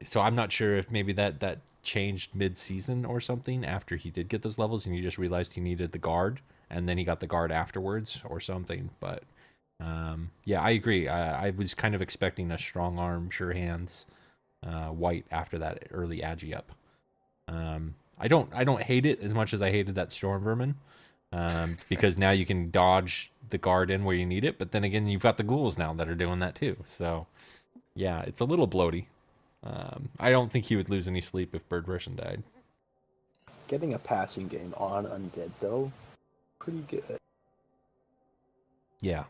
So I'm not sure if maybe that changed mid-season or something after he did get those levels, and he just realized he needed the guard, and then he got the guard afterwards or something. But yeah, I agree. I was kind of expecting a strong arm, sure hands, white after that early Agi up. I don't hate it as much as I hated that Storm Vermin. Because now you can dodge the guard in where you need it, but then again, you've got the ghouls now that are doing that too. So, yeah, it's a little bloaty. I don't think he would lose any sleep if Bird Person died. Getting a passing game on Undead, though, pretty good. Yeah,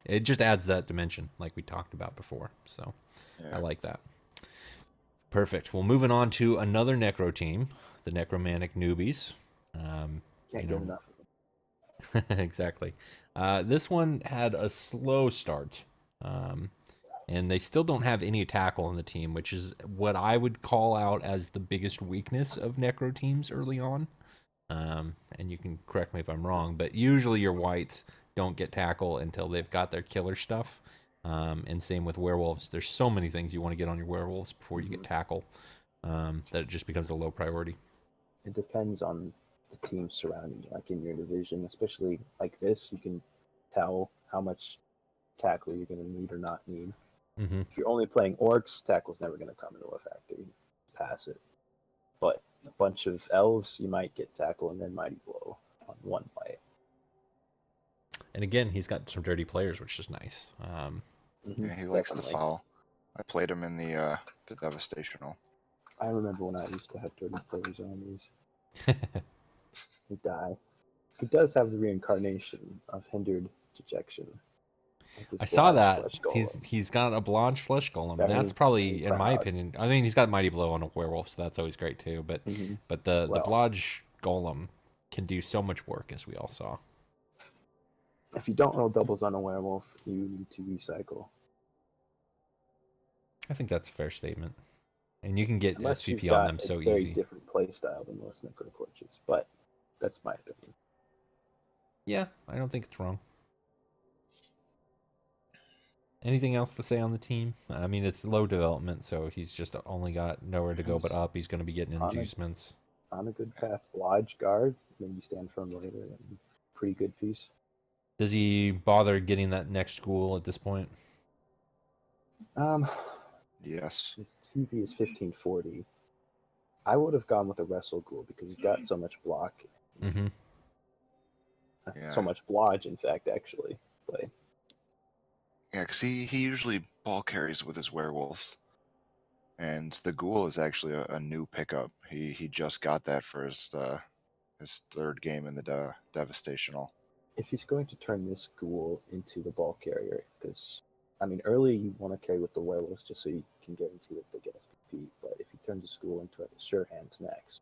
it just adds that dimension like we talked about before. So, Yeah. I like that. Perfect. Well, moving on to another Necro team, the Necromantic Newbies. Can't get enough of them. Exactly. This one had a slow start, and they still don't have any tackle on the team, which is what I would call out as the biggest weakness of Necro teams early on. And you can correct me if I'm wrong, but usually your whites don't get tackle until they've got their killer stuff. And same with werewolves. There's so many things you want to get on your werewolves before you get tackle, that it just becomes a low priority. It depends on the team surrounding you, like in your division, especially like this, you can tell how much tackle you're going to need or not need. Mm-hmm. If you're only playing orcs, tackle's never going to come into effect. You pass it. But a bunch of elves, you might get tackle and then mighty blow on one fight. And again, he's got some dirty players, which is nice. Yeah, he likes to Definitely. foul. I played him in the Devastational. I remember when I used to have dirty players on these. He die. He does have the reincarnation of hindered dejection. Like this I saw Blodge that. flesh golem. He's got a Blodge flesh golem. Very, That's very probably, in my proud. opinion, I mean, he's got Mighty Blow on a werewolf, so that's always great too. But Mhm. the Well, Blodge golem can do so much work, as we all saw. if you don't roll doubles on a werewolf, you need to recycle. I think that's a fair statement. And you can get Unless you've SPP on got them a so very easy. different play style than most Necrotorches, but that's my opinion. Yeah, I don't think it's wrong. Anything else to say on the team? I mean, it's low development, so he's just only got nowhere to go but up. He's going to be getting On a- inducements. On a good path, Lodge Guard, then you stand firm later, and pretty good piece. Does he bother getting that next ghoul at this point? Yes. His TV is 1540. I would have gone with a Wrestle Ghoul because he's got so much block. Mm-hmm. Yeah. So much Blodge, in fact, actually. But Yeah, because he usually ball carries with his werewolves. And the ghoul is actually a new pickup. He just got that for his third game in the Devastational. if he's going to turn this Ghoul into the ball carrier, because, I mean, early you want to carry with the werewolves just so you can guarantee that they get SPP, but if he turns this Ghoul into a sure hands next,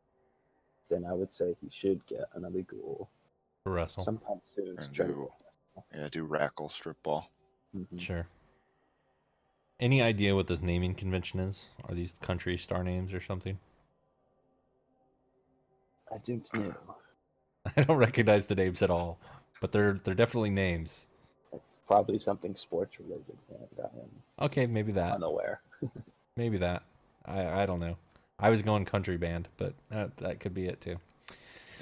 then I would say he should get another Ghoul For Wrestle. sometime soon. to And try to do Rackle strip ball. Mhm. Sure. Any idea what this naming convention is? Are these country star names or something? I don't know. I don't recognize the names at all, but they're definitely names. It's probably something sports related, and I am Okay, maybe that. unaware. Maybe that. I don't know. I was going country band, but that could be it too.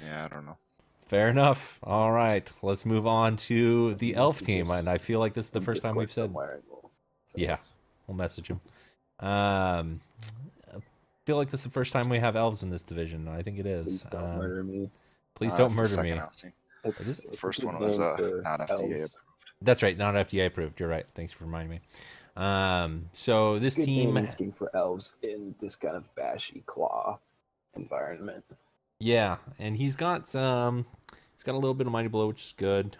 Yeah, I don't know. Fair enough. All right, let's move on to the elf team, and I feel like this is the In first time we've Discord said. somewhere, and we'll tell Yeah. us. We'll message him. I feel like this is the first time we have elves in this division. I think it is. Please don't murder me. Please don't That's the murder second me. elf team. It's The a first good one was name for not FDA elves. approved. That's right, not FDA approved. You're right. Thanks for reminding me. So this Good team, naming scheme for elves in this kind of bashy claw environment. yeah, and he's got a little bit of mighty blow, which is good.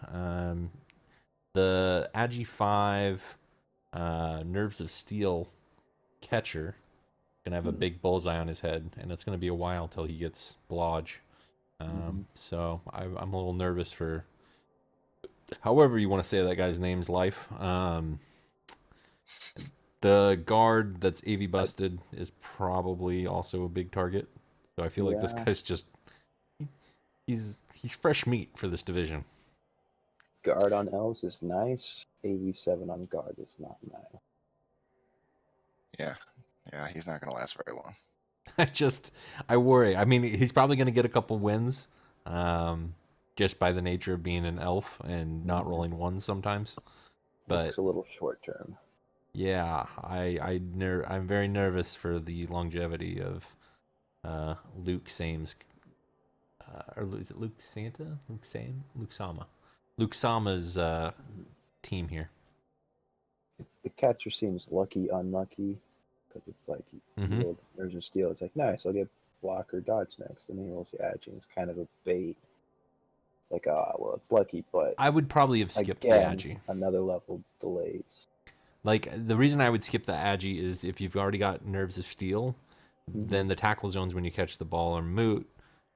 The Agi 5 Nerves of Steel catcher gonna have a big bullseye on his head, and it's gonna be a while till he gets Blodge. So I'm a little nervous for however you want to say that guy's name's life. The guard that's AV busted is probably also a big target. So I feel like this Yeah. guy's just he's fresh meat for this division. Guard on elves is nice. AV7 on guard is not nice. Yeah, he's not going to last very long. I worry. I mean, he's probably going to get a couple wins, just by the nature of being an elf and not rolling ones sometimes. But It's a little short term. yeah, I'm very nervous for the longevity of Luke Same's, or is it Luke Santa? Luke Same? Luke Sama. Luke Sama's team here. The catcher seems lucky, unlucky, because it's like Mhm. rolled Nerves of Steel. It's like, nice, I'll get block or dodge next. And then he rolls the Agi, and it's kind of a bait. It's like, well, it's lucky, but I would probably have skipped again, the Agi. another level delays. Like, the reason I would skip the Agi is if you've already got Nerves of Steel, then the tackle zones when you catch the ball are moot,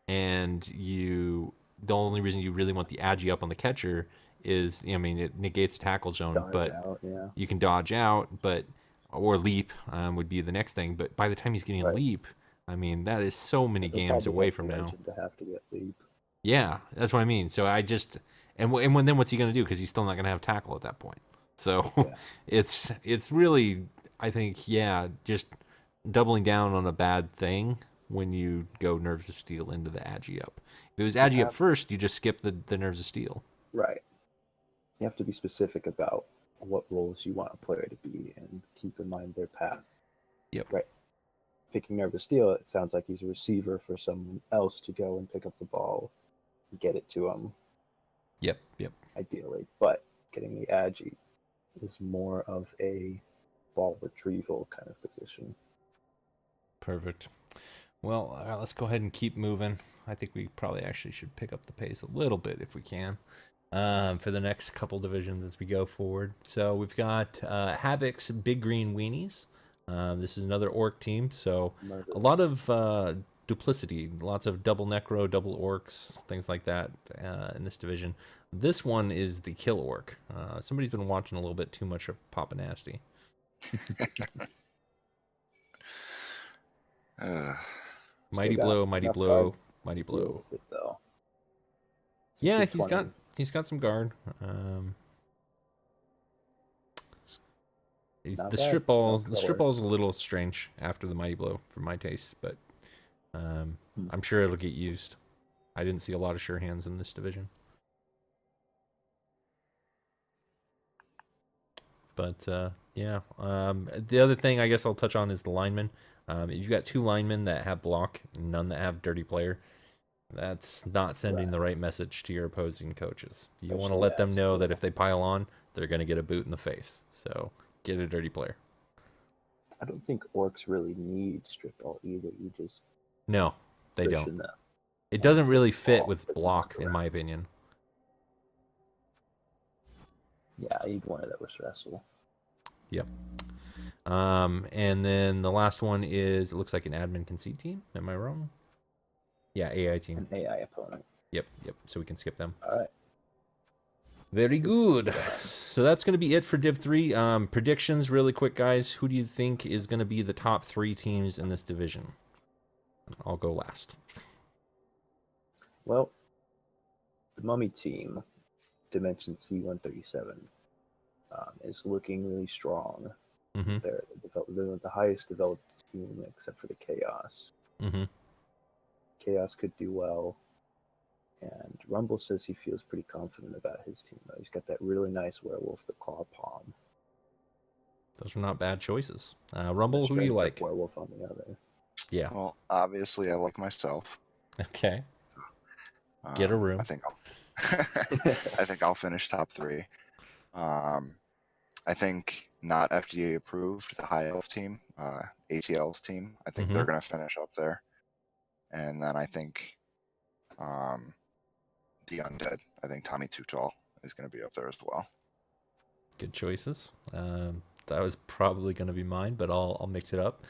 and the only reason you really want the Agi up on the catcher is, I mean, it negates tackle zone, Dodge but out, yeah. you can dodge out, or leap would be the next thing. But by the time he's getting Right. leap, I mean, that is so many They'll games probably away have from the now. legend to have to get leap. Yeah, that's what I mean. So I just and then what's he gonna do? Because he's still not gonna have tackle at that point. So Yeah. it's really, I think, just doubling down on a bad thing when you go Nerves of Steel into the Agi up. If it was Agi up first, you just skip the Nerves of Steel. Right. You have to be specific about what roles you want a player to be and keep in mind their path. Yep. Right. Picking Nervous Steel, it sounds like he's a receiver for someone else to go and pick up the ball, get it to him, Yep. ideally. But getting the Agi is more of a ball retrieval kind of position. Perfect. Well, let's go ahead and keep moving. I think we probably actually should pick up the pace a little bit if we can. for the next couple divisions as we go forward. So we've got Havoc's Big Green Weenies. This is another orc team, so a lot of duplicity, lots of double necro, double orcs, things like that in this division. This one is the kill orc. Somebody's been watching a little bit too much of Papa Nasty. Mighty blow, mighty blow, mighty blow. Yeah, he's got some guard. The strip ball is a little strange after the mighty blow for my taste, but I'm sure it'll get used. I didn't see a lot of sure hands in this division. But yeah, the other thing I guess I'll touch on is the linemen. If you've got 2 linemen that have block, and none that have dirty player, that's not sending the right message to your opposing coaches. You want to let them know that if they pile on, they're going to get a boot in the face. So get a dirty player. I don't think orcs really need strip ball either. You just no, they don't. It doesn't really fit with block, in my opinion. Yeah, you'd want it that was wrestle. Yep. And then the last one is, it looks like an admin concede team. Am I wrong? Yeah, AI team. An AI opponent. Yep. So we can skip them. All right. Very good. So that's going to be it for Div 3. Predictions, really quick, guys. Who do you think is going to be the top 3 teams in this division? I'll go last. Well, the Mummy team, Dimension C137, is looking really strong. Mm-hmm. They're the highest developed team except for the Chaos. Mm-hmm. Chaos could do well. And Rumble says he feels pretty confident about his team, though. He's got that really nice werewolf, the Claw Palm. Those are not bad choices. Rumble, who do you like? Werewolf on the other. Yeah. Well, obviously, I like myself. Okay. Get a room. I think I'll finish top 3. I think not FDA approved, the High Elf team, ATL's team. I think they're going to finish up there. And then I think the Undead. I think Tommy Too Tall is going to be up there as well. Good choices. That was probably going to be mine, but I'll mix it up.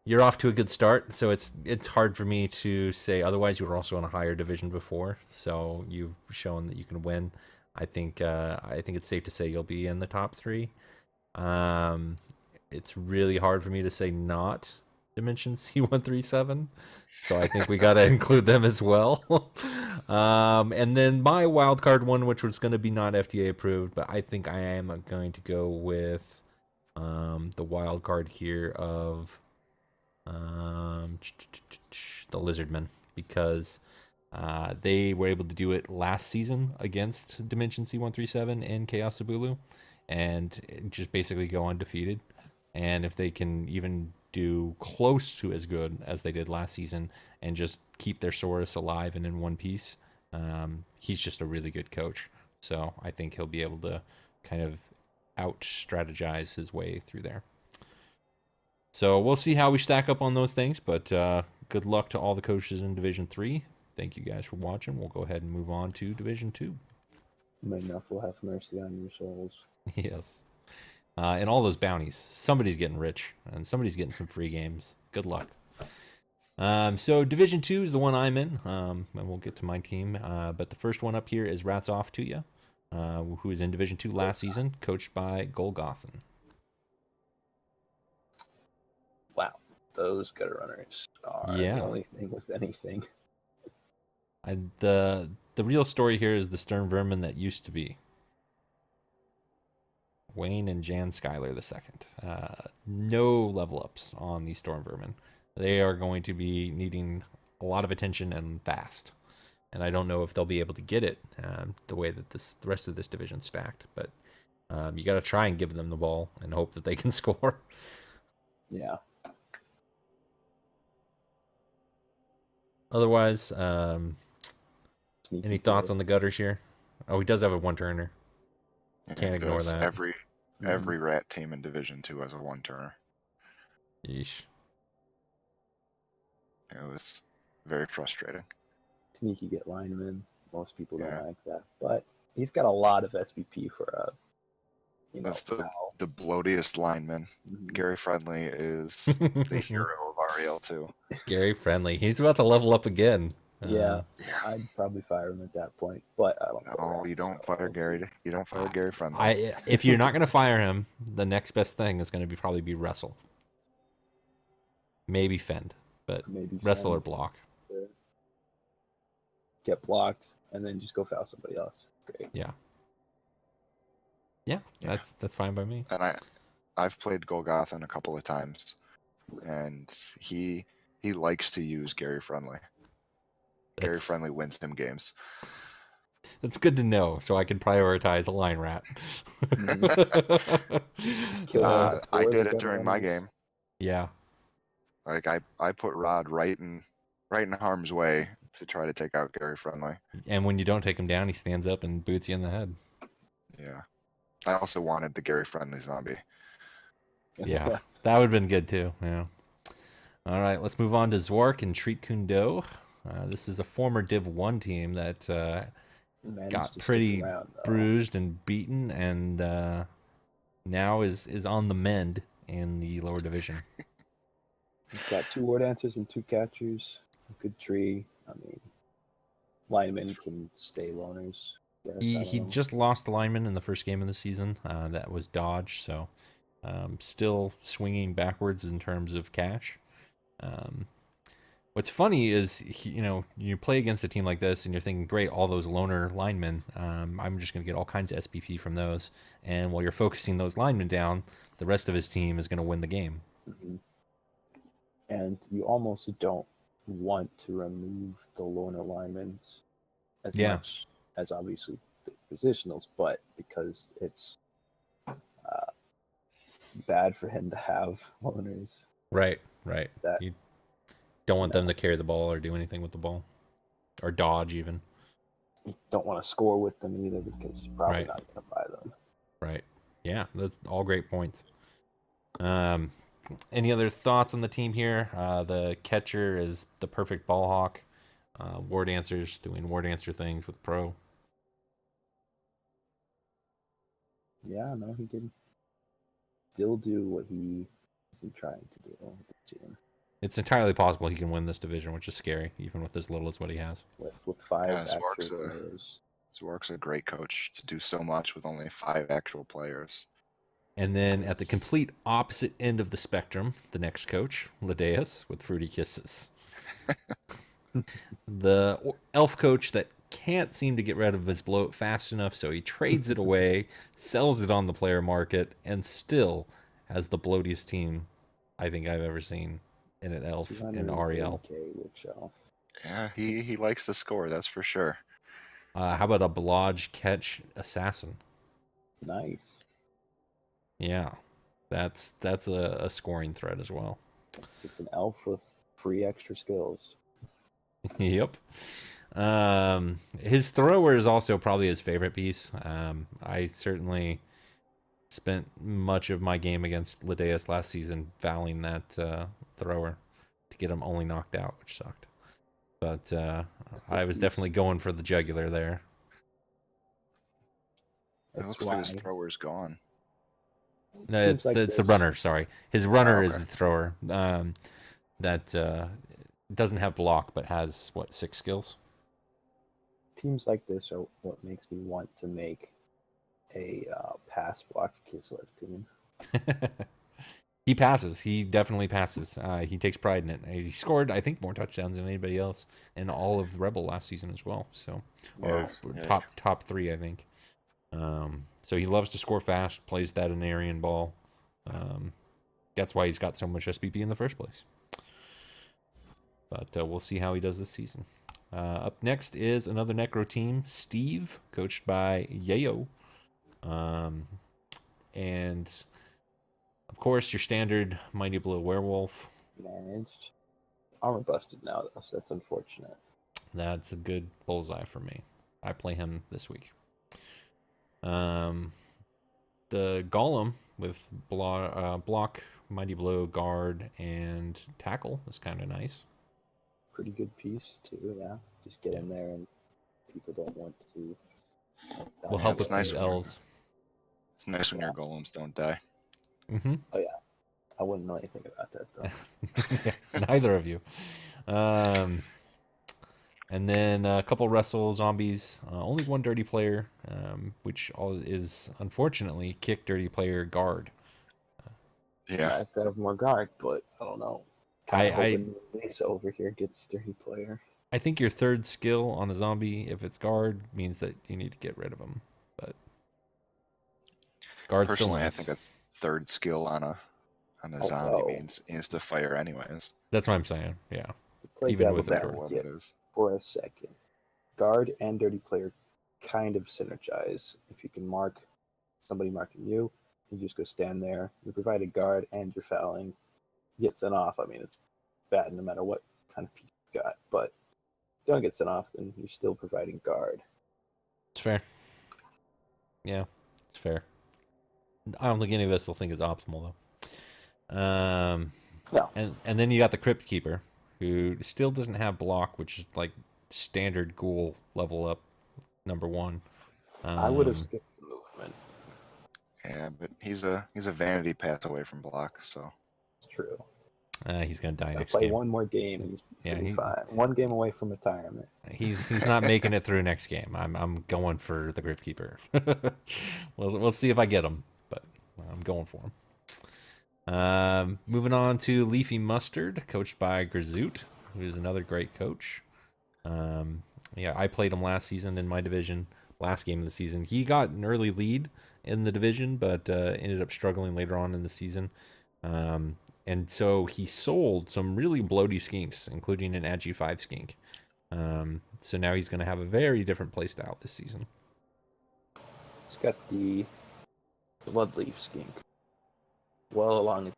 You're off to a good start, so it's hard for me to say otherwise. You were also in a higher division before, so you've shown that you can win. I think it's safe to say you'll be in the top 3. It's really hard for me to say not Dimension C137, so I think we got to include them as well. And then my wild card one, which was going to be not FDA approved, but I think I am going to go with the wild card here of the Lizardmen, because they were able to do it last season against Dimension C137 and Chaos Sabulu, and just basically go undefeated. And if they can even do close to as good as they did last season and just keep their Saurus alive and in one piece, he's just a really good coach. So I think he'll be able to kind of out-strategize his way through there. So we'll see how we stack up on those things, but good luck to all the coaches in Division 3. Thank you guys for watching. We'll go ahead and move on to Division 2. May enough will have mercy on your souls. Yes. And all those bounties. Somebody's getting rich, and somebody's getting some free games. Good luck. So Division 2 is the one I'm in, and we'll get to my team. But the first one up here is Rats Off to Ya, who was in Division 2 last season, coached by Golgothan. Wow, those gutter runners are the only thing with anything. And the real story here is the Stern Vermin that used to be. Wayne and Jan Schuyler II. No level ups on the Storm Vermin. They are going to be needing a lot of attention and fast. And I don't know if they'll be able to get it the way that the rest of this division's stacked. But you got to try and give them the ball and hope that they can score. Yeah. Otherwise, any thoughts on the gutters here? Oh, he does have a one-turner. Can't ignore that. Every rat team in Division 2 has a one-turner. Yeesh. It was very frustrating. Sneaky get linemen. Most people don't Yeah. like that, but he's got a lot of SPP for a That's foul. the bloatiest lineman. Mhm. Gary Friendly is the hero of REL too. Gary Friendly. He's about to level up again. Yeah, I'd probably fire him at that point, but I don't. No, you don't fire Gary. You don't fire Gary Friendly. If you're not going to fire him, the next best thing is going to probably be wrestle. Maybe fend, but Maybe wrestle or fend. block. Get blocked and then just go foul somebody else. Great. Yeah, that's fine by me. And I've played Golgothan a couple of times, and he likes to use Gary Friendly. Gary That's- Friendly wins him games. That's good to know, so I can prioritize a line rat. Kill all the I four did that it got during on my us. game. Yeah, Like I put Rod right in harm's way to try to take out Gary Friendly. and when you don't take him down, he stands up and boots you in the head. Yeah. I also wanted the Gary Friendly zombie. Yeah, that would have been good too. Yeah. All right, let's move on to Zork and Treat Kundo. This is a former Div 1 team that Managed got to stick pretty around, though. bruised and beaten, and now is on the mend in the lower division. He's got 2 ward answers and 2 catchers. A good tree. I mean, linemen can stay loners. Yes, I don't He know. just lost the lineman in the first game of the season. That was Dodge, so still swinging backwards in terms of cash. What's funny is, you play against a team like this and you're thinking, great, all those loner linemen, I'm just going to get all kinds of SPP from those. And while you're focusing those linemen down, the rest of his team is going to win the game. Mhm. And you almost don't want to remove the loner linemen as Yeah. much as obviously the positionals, but because it's bad for him to have loners. Right. That- You don't want them to carry the ball or do anything with the ball. Or dodge, even. You don't want to score with them either because you're probably Right. not going to buy them. Right. Yeah, that's all great points. Any other thoughts on the team here? The catcher is the perfect ball hawk. Ward answers, doing ward answer things with pro. Yeah, no, he can still do what he isn't trying to do with the team. It's entirely possible he can win this division, which is scary, even with as little as what he has. With 5 Yeah, actual Sparks, players. Zork's a great coach to do so much with only 5 actual players. And then at the complete opposite end of the spectrum, the next coach, Ladeus, with Fruity Kisses. The elf coach that can't seem to get rid of his bloat fast enough, so he trades it away, sells it on the player market, and still has the bloatiest team I think I've ever seen in an elf in REL. 280K which elf. Yeah, he likes to score, that's for sure. How about a Blodge catch assassin? Nice. Yeah, that's a scoring threat as well. It's an elf with free extra skills. Yep. His thrower is also probably his favorite piece. I certainly spent much of my game against Ladeus last season valuing that thrower to get him only knocked out, which sucked. But I was definitely going for the jugular there. It That's looks why like his thrower's gone. No, Seems it's, like it's the this- runner, sorry. His runner is okay. the thrower. That doesn't have block, but has, 6 skills? teams like this are what makes me want to make a pass block Kislev team. He passes. He definitely passes. He takes pride in it. He scored, I think, more touchdowns than anybody else in all of REBBL last season as well. So, or Yeah. top 3, I think. So he loves to score fast. Plays that Anarian ball. That's why he's got so much SPP in the first place. But we'll see how he does this season. Up next is another Necro team, Steve, coached by Yayo. And of course, your standard Mighty Blue Werewolf. Managed. Armor busted now, though, so that's unfortunate. That's a good bullseye for me. I play him this week. The Golem with block, Mighty Blow, guard, and tackle is kind of nice. Pretty good piece, too, yeah. Just get in there and people don't want to. We'll die help it's with nice these when you're- elves. It's nice when your Yeah. golems don't die. Mm-hmm. I wouldn't know anything about that though. Yeah, neither of you. And then a couple wrestle zombies. Only one dirty player, which is unfortunately kick dirty player guard. Yeah. Nice to have more guard, but I don't know. Kind of I hoping Mesa over here gets dirty player. I think your third skill on the zombie, if it's guard, means that you need to get rid of him. But guard's still Personally, nice. I think a third skill on a Oh, zombie no. means insta fire anyways. That's what I'm saying. Yeah. Play Even devil's with No the matter short. what advocate it is. for a second. Guard and dirty player kind of synergize. If you can mark somebody marking you, you just go stand there. You provide a guard and you're fouling. You get sent off. I mean, it's bad no matter what kind of piece you got, but if you don't get sent off, then you're still providing guard. It's fair. Yeah, it's fair. I don't think any of us will think it's optimal though. No. And then you got the Crypt Keeper, who still doesn't have block, which is like standard ghoul level up number 1. I would have skipped the movement. Yeah, but he's a vanity path away from block, so It's true. He's gonna die I'll next play game. one more game and Yeah, he'll be he- fine. One game away from retirement. He's not making it through next game. I'm going for the Crypt Keeper. we'll see if I get him, but I'm going for him. Moving on to Leafy Mustard, coached by Grazoot, who's another great coach. Yeah, I played him last season in my division, last game of the season. He got an early lead in the division, but ended up struggling later on in the season. And so he sold some really bloaty skinks, including an Agi 5 skink. So now he's going to have a very different playstyle this season. It's got the Bloodleaf skink. Well along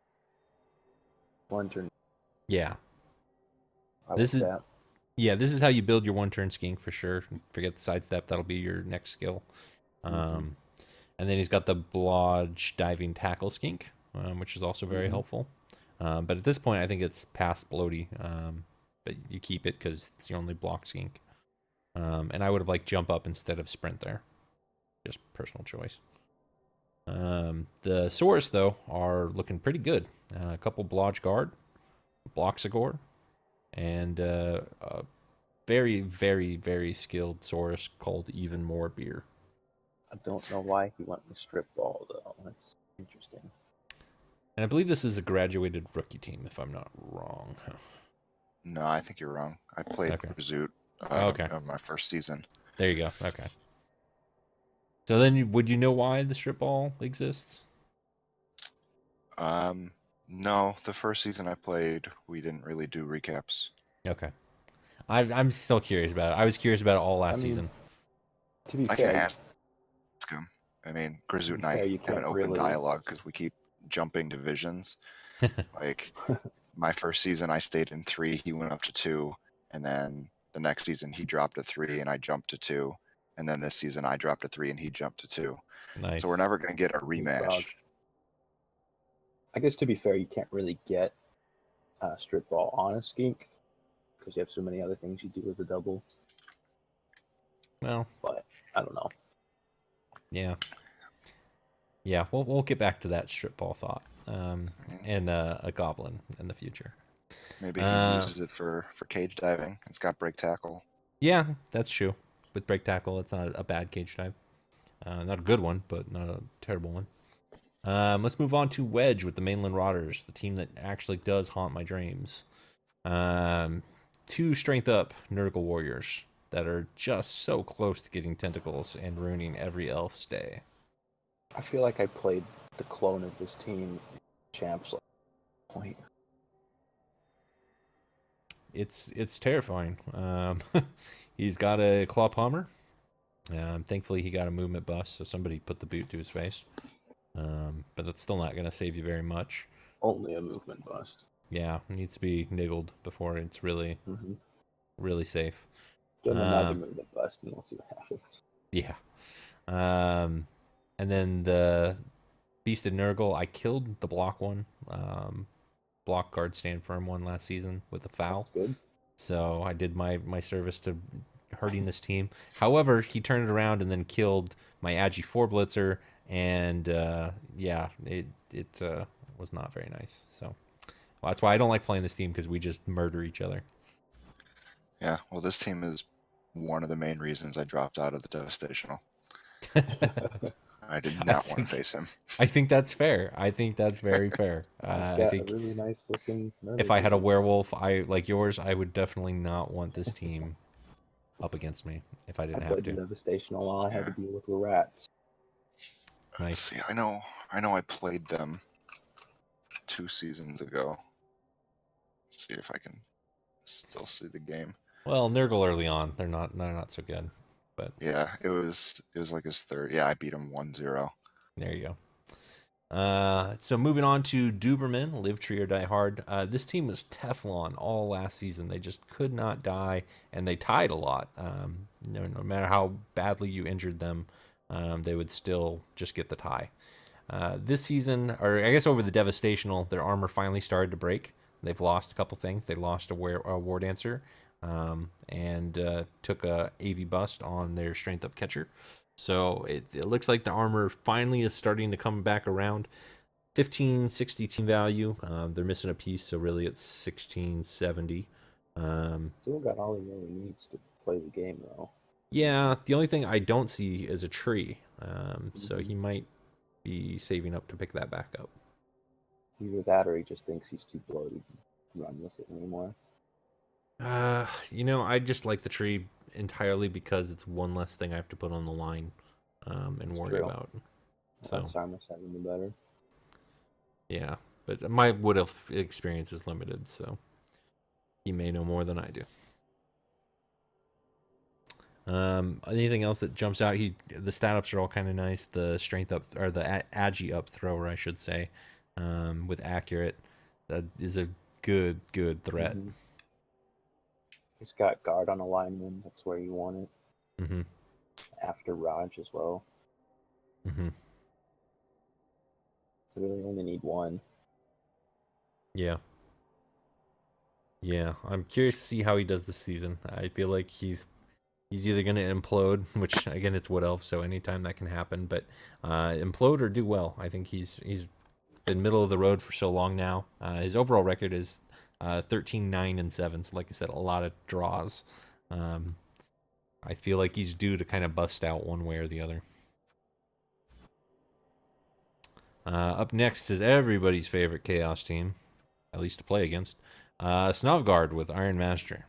one turn. Yeah. I This like is- that. Yeah, this is how you build your one-turn skink for sure. Forget the sidestep. That'll be your next skill. And then he's got the Blodge Diving Tackle skink, which is also very helpful. But at this point, I think it's past bloaty. But you keep it because it's the only block skink. And I would have liked jump up instead of sprint there. Just personal choice. The Saurus, though, are looking pretty good. A couple Blodge Guard, Bloxagore, and a very, very, very skilled Saurus called Even More Beer. I don't know why he went with strip ball though. That's interesting. And I believe this is a graduated rookie team, if I'm not wrong. no, I think you're wrong. I played Okay. Zoot Okay. on my first season. There you go. Okay. So then, would you know why the strip ball exists? No, the first season I played, we didn't really do recaps. Okay. I'm still curious about it. I was curious about it all last I mean, season. To be I can fair, ask him. I mean, Grizoot and I fair, you have an can't open really- dialogue because we keep jumping divisions. Like my first season, I stayed in 3. He went up to 2, and then the next season he dropped to 3, and I jumped to 2, and then this season I dropped to 3, and he jumped to 2. Nice. So we're never gonna get a rematch. I guess to be fair, you can't really get strip ball on a skink because you have so many other things you do with the double. Well, But I don't know. yeah. Yeah, we'll get back to that strip ball thought. And a goblin in the future. Maybe he uses it for cage diving. It's got break tackle. Yeah, that's true. With break tackle, it's not a bad cage dive. Not a good one, but not a terrible one. Let's move on to Wedge with the Mainland Rotters, the team that actually does haunt my dreams. 2 strength up Nurgle warriors that are just so close to getting tentacles and ruining every elf's day. I feel like I played the clone of this team champs point. It's terrifying. He's got a claw palmer. Thankfully, he got a movement bust, so somebody put the boot to his face. But that's still not going to save you very much. Only a movement bust. Yeah, it needs to be niggled before it's really, Mm-hmm. really safe. Give him another movement bust and we'll see what happens. Yeah. And then the Beasted Nurgle, I killed the block one. Block guard stand firm one last season with a foul. Good. So I did my service to hurting this team. However, he turned it around and then killed my Agi 4 blitzer, and yeah, it was not very nice. So well, that's why I don't like playing this team, because we just murder each other. Yeah, well, this team is one of the main reasons I dropped out of the Devastational. I did not want to face him. I think that's fair. I think that's very fair. He's I got think a really nice looking. if I had a werewolf, like yours, I would definitely not want this team up against me if I didn't I have played the to. Devastational while I had to deal with the rats. Let's see. I know I played them 2 seasons ago. See if I can still see the game. Well, Nurgle early on, they're not so good, but Yeah, it was like his third. Yeah, I beat him 1-0. there you go. So moving on to Duberman, Live Tree or Die Hard. This team was Teflon all last season. They just could not die, and they tied a lot. No matter how badly you injured them, they would still just get the tie. This season, or I guess over the Devastational, their armor finally started to break. They've lost a couple things. They lost a War Dancer, and took a AV bust on their Strength Up Catcher. So it looks like the armor finally is starting to come back around. 1560 team value. They're missing a piece, so really it's 1670. Still got all he really needs to play the game, though. Yeah, the only thing I don't see is a tree. So he might be saving up to pick that back up. Either that, or he just thinks he's too bloated to run with it anymore. I just like the tree entirely because it's one less thing I have to put on the line and worry about. So Simus having the better. Yeah, but my Wood Elf experience is limited, so he may know more than I do. Anything else that jumps out? The stat ups are all kind of nice. The strength up, or the agi up thrower, I should say, with accurate, that is a good threat. Mm-hmm. He's got guard on alignment. That's where you want it. Mm-hmm. After Raj as well. Mm-hmm. So really only need one. Yeah. I'm curious to see how he does this season. I feel like he's either going to implode, which again it's Wood Elf, so anytime that can happen. But implode or do well. I think he's been middle of the road for so long now. His overall record is 13-9-7. So like I said, a lot of draws. I feel like he's due to kind of bust out one way or the other. Up next is everybody's favorite Chaos team, at least to play against. Snovgard with Iron Master.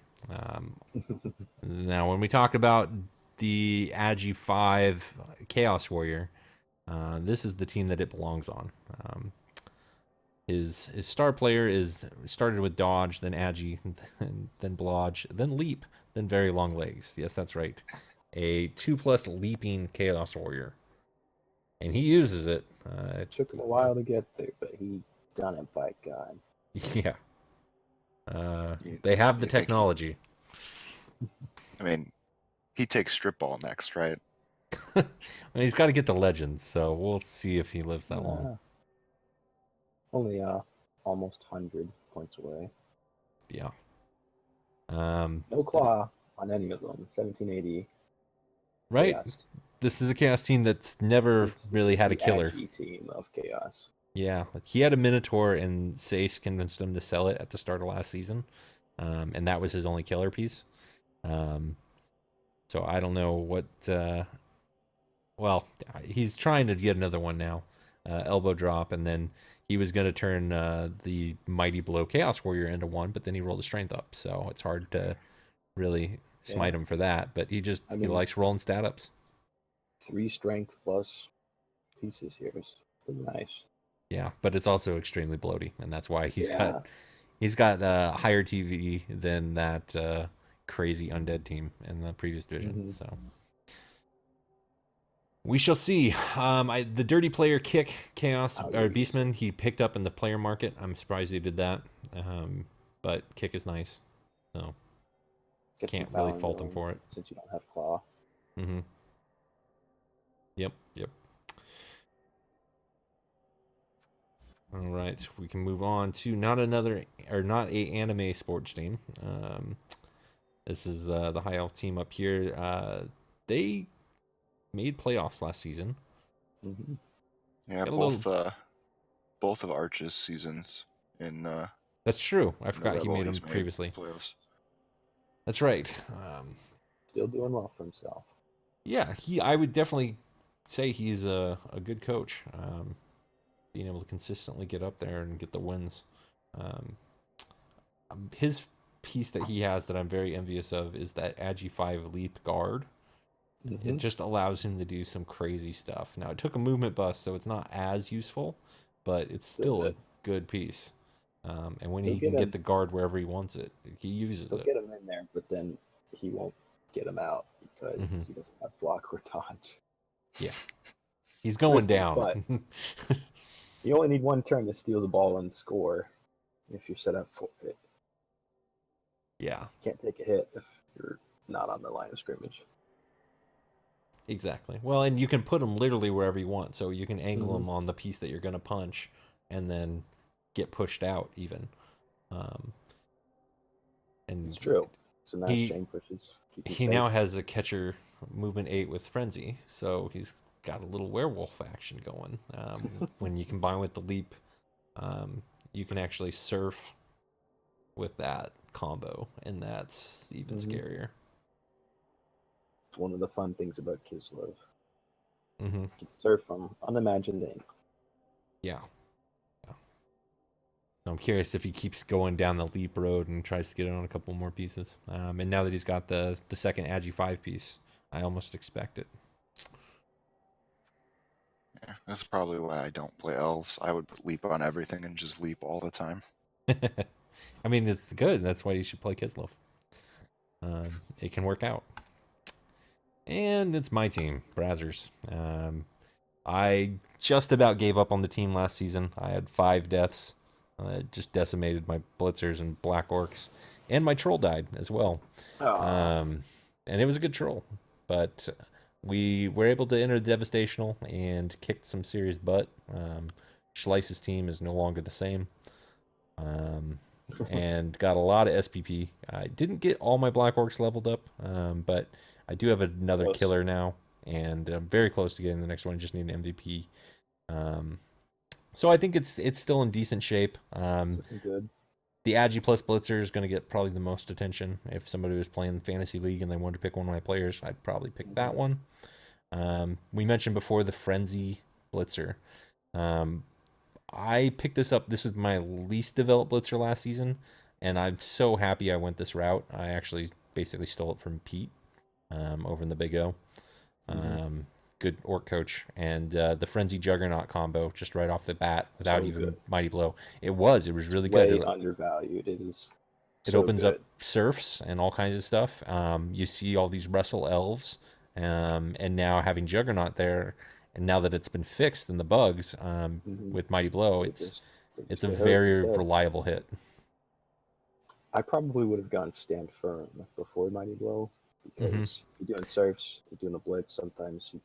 Now, when we talked about the Agi 5 Chaos Warrior, this is the team that it belongs on. His star player started with Dodge, then Agi, then Blodge, then Leap, then Very Long Legs. Yes, that's right. A 2+ leaping Chaos Warrior. And he uses it. It took him a while to get there, but he done it by God. Yeah. They have the technology. I mean, he takes strip ball next, right? He's got to get to Legends, so we'll see if he lives that long. Only almost 100 points away. Yeah. No claw on any of them. 1780. Right. Chaos. This is a Chaos team that's never really had a killer. Agi team of Chaos. Yeah, like he had a Minotaur, and Sace convinced him to sell it at the start of last season, and that was his only killer piece. So I don't know what. Well, he's trying to get another one now, elbow drop, and then he was going to turn the Mighty Blow Chaos Warrior into one, but then he rolled a strength up, so it's hard to really smite him for that. But he likes rolling stat ups. 3 strength plus pieces here is pretty nice. Yeah, but it's also extremely bloaty, and that's why he's got higher TV than that crazy undead team in the previous division. Mm-hmm. So we shall see. The dirty player Kick Chaos or Beastman he picked up in the player market. I'm surprised he did that, but Kick is nice, so can't really fault him for it since you don't have claw. Mm-hmm. Yep. All right, we can move on to not a anime sports team. This is the High Elf team up here. They made playoffs last season. Mm-hmm. Yeah, Got a little- both of Arch's seasons in That's true. I in the forgot he REBBL, made them he's previously. playoffs. That's right. Still doing well for himself. Yeah, I would definitely say he's a good coach. Being able to consistently get up there and get the wins. His piece that he has that I'm very envious of is that Agi 5 leap guard. Mm-hmm. It just allows him to do some crazy stuff. Now, it took a movement bust, so it's not as useful, but it's still a good piece. And when he can get the guard wherever he wants it, he uses He'll it. get him in there, but then he won't get him out because he doesn't have block or dodge. Yeah. He's going Risky, down. but you only need one turn to steal the ball and score if you're set up for it. Yeah, You can't take a hit if you're not on the line of scrimmage. exactly. Well, and you can put him literally wherever you want. So you can angle Mhm. him on the piece that you're going to punch and then get pushed out even. And It's true. It's a nice he- chain pushes. Keep you he safe. now has a catcher movement 8 with Frenzy. So he's got a little werewolf action going. When you combine with the leap, you can actually surf with that combo. And that's even Mhm. scarier. It's one of the fun things about Kislev. Mm-hmm. You can surf from unimagined angle. Yeah. I'm curious if he keeps going down the leap road and tries to get it on a couple more pieces. And now that he's got the second Agi 5 piece, I almost expect it. Yeah, this is probably why I don't play elves. I would leap on everything and just leap all the time. I mean, it's good. That's why you should play Kislev. It can work out. And it's my team, Brazzers. I just about gave up on the team last season. I had 5 deaths. It just decimated my blitzers and black orcs, and my troll died as well. And it was a good troll, but we were able to enter the Devastational and kicked some serious butt. Schleiss's team is no longer the same, and got a lot of SPP. I didn't get all my black orcs leveled up, but I do have another Close. killer now, and I'm very close to getting the next one. Just need an MVP. So I think it's still in decent shape. It's looking good. The Agi plus Blitzer is going to get probably the most attention. If somebody was playing Fantasy League and they wanted to pick one of my players, I'd probably pick that one. We mentioned before the Frenzy Blitzer. I picked this up. This was my least developed Blitzer last season, and I'm so happy I went this route. I actually basically stole it from Pete over in the Big O. Good orc coach, and the Frenzy Juggernaut combo just right off the bat without So even good. Mighty Blow. It was really Way good. undervalued. It is. It so opens good. up serfs and all kinds of stuff. You see all these wrestle elves, and now having Juggernaut there, and now that it's been fixed in the bugs with Mighty Blow, They it's just a get hurt very instead. reliable hit. I probably would have gone Stand Firm before Mighty Blow because Mm-hmm. if you're doing serfs, you're doing a blitz. Sometimes you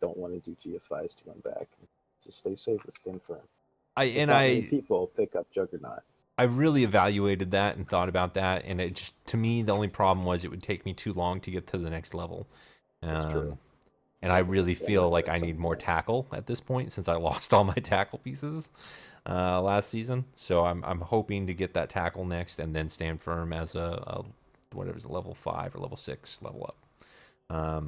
don't want to do GFIs to run back. Just stay safe with Stand Firm. Not many people pick up Juggernaut. I really evaluated that and thought about that, and it just, to me, the only problem was it would take me too long to get to the next level. That's true. And I really Yeah, feel right like there I at some need more point. tackle at this point since I lost all my tackle pieces last season. So I'm hoping to get that tackle next and then stand firm as a whatever is level 5 or level 6 level up.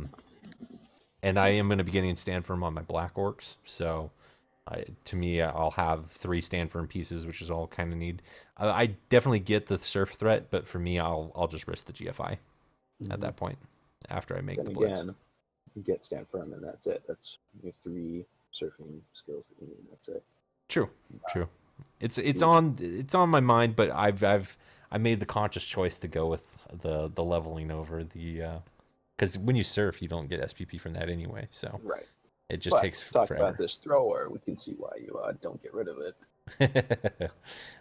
And I am going to be getting stand firm on my black orcs. So to me, I'll have 3 stand firm pieces, which is all kind of need. I definitely get the surf threat, but for me, I'll just risk the GFI at that point after I make Then the blitz. again, you get Stand Firm and that's it. That's your 3 surfing skills that you need. That's it. True. It's on my mind, but I made the conscious choice to go with the leveling over the because when you surf, you don't get SPP from that anyway, so Right. it just But takes to talk forever. about this thrower, we can see why you don't get rid of it.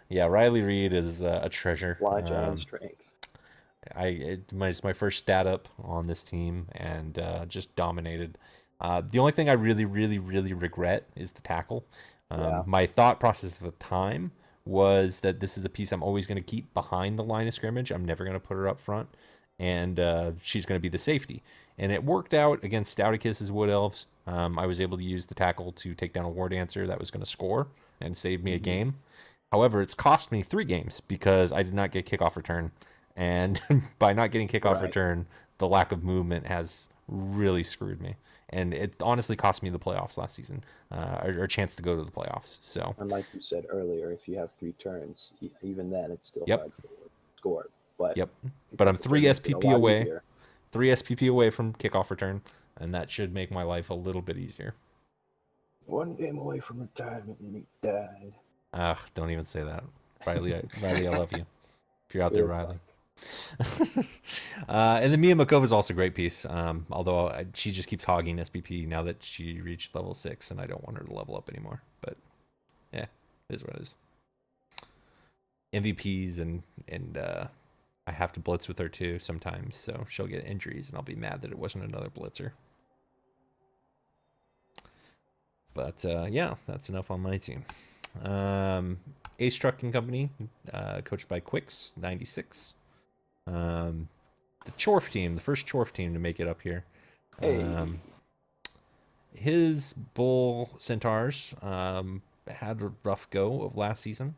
Yeah, Riley Reed is a treasure. Fly and strength. It's my first stat up on this team and just dominated. The only thing I really regret is the tackle. Yeah. My thought process at the time was that this is a piece I'm always going to keep behind the line of scrimmage. I'm never going to put her up front. and she's going to be the safety. And it worked out against Stouticus's Wood Elves. I was able to use the tackle to take down a War Dancer that was going to score and save me a game. However, it's cost me 3 games because I did not get kickoff return. And by not getting kickoff return, the lack of movement has really screwed me. And it honestly cost me the playoffs last season, or a chance to go to the playoffs. So, and like you said earlier, if you have 3 turns, even then it's still Yep. hard to score. But but I'm 3 it's a SPP lot away. easier. 3 SPP away from kickoff return, and that should make my life a little bit easier. 1 game away from retirement, and he died. Ugh, don't even say that. Riley, I love you. If you're out there, Riley. And then Mia Makova is also a great piece. Although she just keeps hogging SPP now that she reached level 6, and I don't want her to level up anymore. But yeah, it is what it is. MVPs and I have to blitz with her too sometimes, so she'll get injuries, and I'll be mad that it wasn't another blitzer. But yeah, that's enough on my team. Ace Trucking Company, coached by Quicks 96. The Chorf team, the first Chorf team to make it up here. Hey. His Bull Centaurs had a rough go of last season.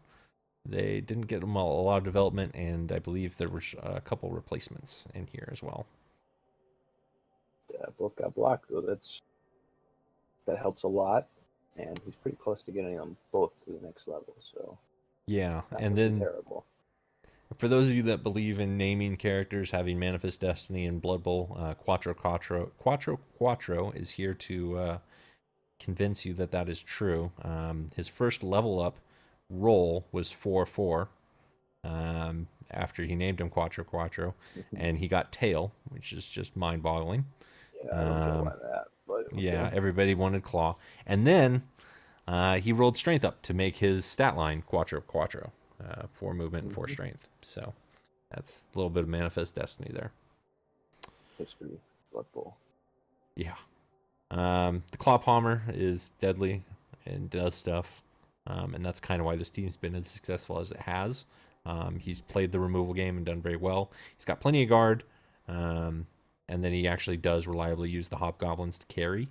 They didn't get them a lot of development, and I believe there were a couple replacements in here as well. Yeah, both got blocked, though. That helps a lot, and he's pretty close to getting them both to the next level. So yeah, that and would be then terrible. For those of you that believe in naming characters, having Manifest Destiny and Blood Bowl, Quattro is here to convince you that that is true. His first level up roll was 4/4 after he named him Quattro, and he got Tail, which is just mind-boggling. Yeah, I don't get why that. But okay. Yeah, everybody wanted Claw. And then he rolled Strength up to make his stat line Quattro. 4 movement and 4 strength. So that's a little bit of Manifest Destiny there. History, Blood Bowl. Yeah. The Claw Palmer is deadly and does stuff. And that's kind of why this team's been as successful as it has. He's played the removal game and done very well. He's got plenty of guard. And then he actually does reliably use the Hobgoblins to carry.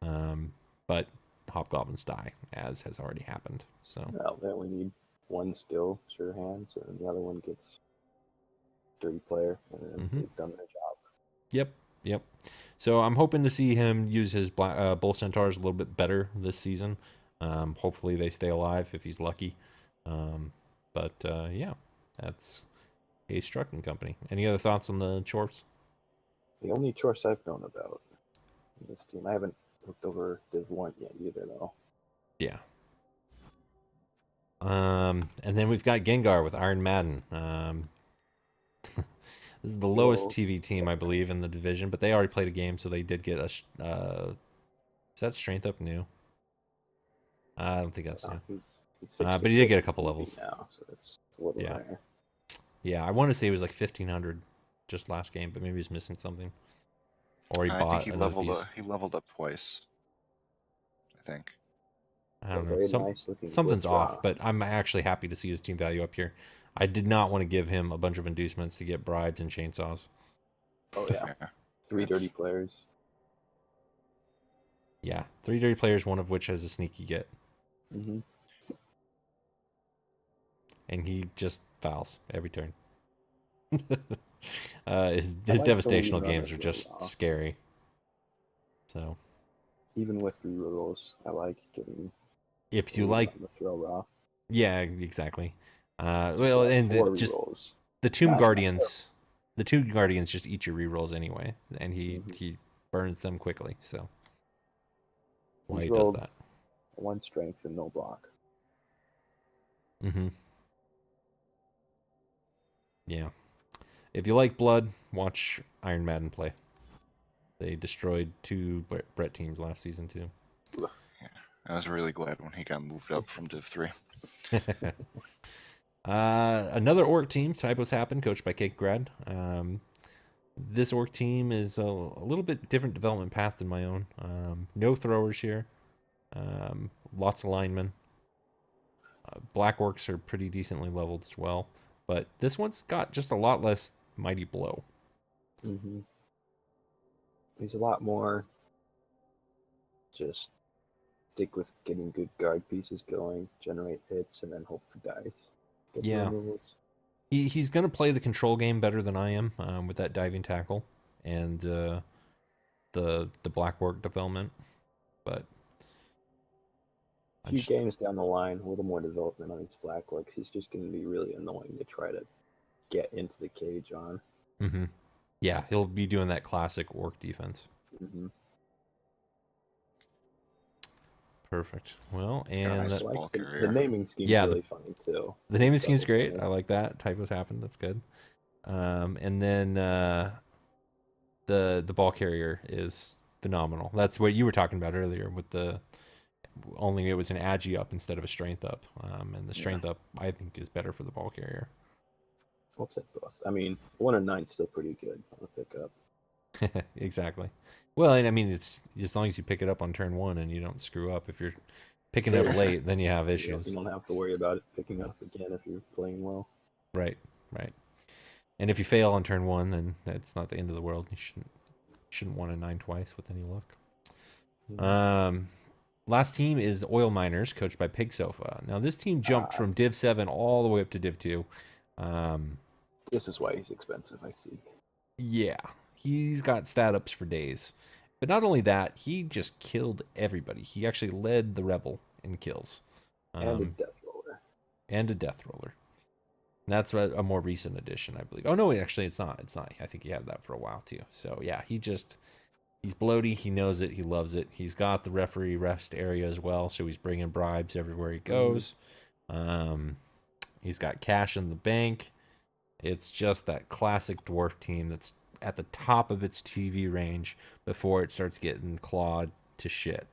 But Hobgoblins die, as has already happened. So Well, then we need one still, sure hands, and the other one gets dirty player, and then they've done their job. Yep. So I'm hoping to see him use his Bull Centaurs a little bit better this season. Hopefully they stay alive if he's lucky. But yeah, that's Ace Trucking Company. Any other thoughts on the Chorfs? The only choice I've known about in this team, I haven't looked over Div 1 yet either, though. Yeah. And then we've got Gengar with Iron Madden. This is the lowest TV team, I believe, in the division, but they already played a game, so they did get a... is that Strength up new? I don't think that's new. He's But he did get a couple levels. now, so it's a little rare. Yeah, I want to say it was like 1,500 just last game, but maybe he's missing something. Or he I bought think he another leveled piece. up. He leveled up twice. I think. I don't know. Very nice looking Something's glitch off, rock. but I'm actually happy to see his team value up here. I did not want to give him a bunch of inducements to get bribes and chainsaws. Oh yeah, 3 dirty players. Yeah, 3 dirty players, one of which has a sneaky get. Mm-hmm. And he just fouls every turn. His like devastational the games are runners just really well. scary. So Even with rerolls, I like getting. if you like, the throw raw. yeah, exactly. Well, and just rerolls. the Tomb Not Guardians, just eat your rerolls anyway, and he burns them quickly. So why he does rolled that? 1 strength and no block. Mm-hmm. Yeah. If you like blood, watch Iron Madden play. They destroyed 2 Brett teams last season too. I was really glad when he got moved up from Div 3. Another Orc team, Typos Happen, coached by Cake Grad. This Orc team is a little bit different development path than my own. No throwers here. Lots of linemen. Black Orcs are pretty decently leveled as well. But this one's got just a lot less Mighty Blow. Mm-hmm. He's a lot more just stick with getting good guard pieces going, generate hits, and then hope for dice. Get the Yeah. removals. He's going to play the control game better than I am with that diving tackle and the black work development. But A few games down the line, a little more development on these black works. He's just going to be really annoying to try to get into the cage on. Mm-hmm. Yeah, he'll be doing that classic orc defense. Mm-hmm. Perfect. Well, got a and nice I ball like the carrier. naming scheme's Yeah, really funny too. the naming It's scheme's so great. funny. I like that. Typos happen. That's good. And then the ball carrier is phenomenal. That's what you were talking about earlier with the only it was an agi up instead of a strength up. And the strength up I think is better for the ball carrier. I'll take both. I mean, 1 and 9 is still pretty good on the pickup. Exactly. Well, and I mean it's as long as you pick it up on turn 1 and you don't screw up. If you're picking it up late, then you have issues. You don't have to worry about it picking up again if you're playing well. Right. And if you fail on turn 1, then that's not the end of the world. You shouldn't want a 9 twice with any luck. Mm-hmm. Last team is the Oil Miners, coached by Pig Sofa. Now this team jumped from Div 7 all the way up to Div 2. This is why he's expensive, I see. Yeah, he's got stat ups for days. But not only that, he just killed everybody. He actually led the REBBL in kills. And a death roller. And a death roller. And that's a more recent addition, I believe. Oh no, actually it's not. I think he had that for a while too. So yeah, he's bloaty. He knows it. He loves it. He's got the referee rest area as well, so he's bringing bribes everywhere he goes. He's got cash in the bank. It's just that classic dwarf team that's at the top of its TV range before it starts getting clawed to shit.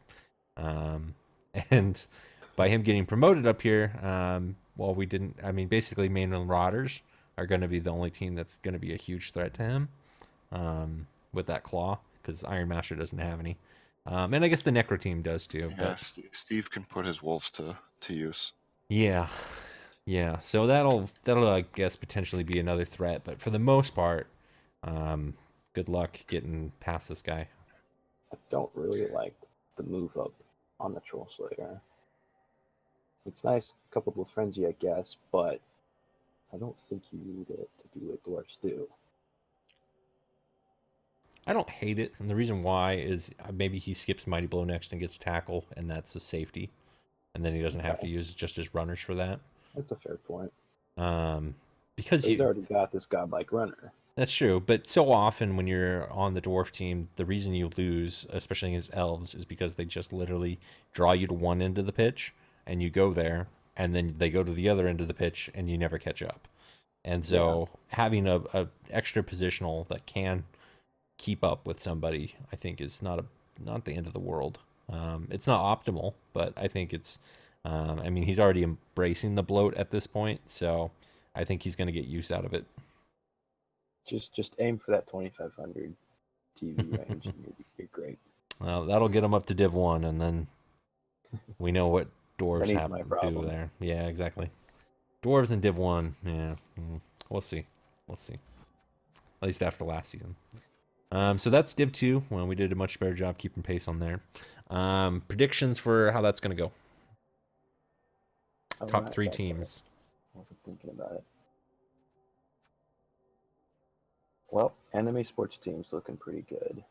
And by him getting promoted up here, well, we didn't. I mean, basically, mainland Rotters are going to be the only team that's going to be a huge threat to him with that claw, because Iron Master doesn't have any. And I guess the Necro team does too. Yeah, But Steve can put his wolves to use. yeah. So that'll I guess potentially be another threat. But for the most part, good luck getting past this guy. I don't really like the move up on the Troll Slayer. It's nice coupled with Frenzy, I guess, but I don't think you need it to do what dwarves do. I don't hate it, and the reason why is maybe he skips Mighty Blow next and gets tackle, and that's a safety, and then he doesn't have to use just his runners for that. That's a fair point. Because he's already got this godlike runner. That's true, but so often when you're on the dwarf team, the reason you lose, especially against elves, is because they just literally draw you to one end of the pitch, and you go there, and then they go to the other end of the pitch, and you never catch up. And so having a extra positional that can keep up with somebody, I think, is not the end of the world. It's not optimal, but I think it's. I mean, he's already embracing the bloat at this point, so I think he's going to get use out of it. Just aim for that 2,500 TV range, and you're great. Well, that'll get him up to Div 1, and then we know what dwarves have to do there. Yeah, exactly. Dwarves in Div 1, yeah. We'll see. At least after last season. So that's Div 2. Well, we did a much better job keeping pace on there. Predictions for how that's going to go. Top 3 teams. I wasn't thinking about it. Well, enemy sports team's looking pretty good.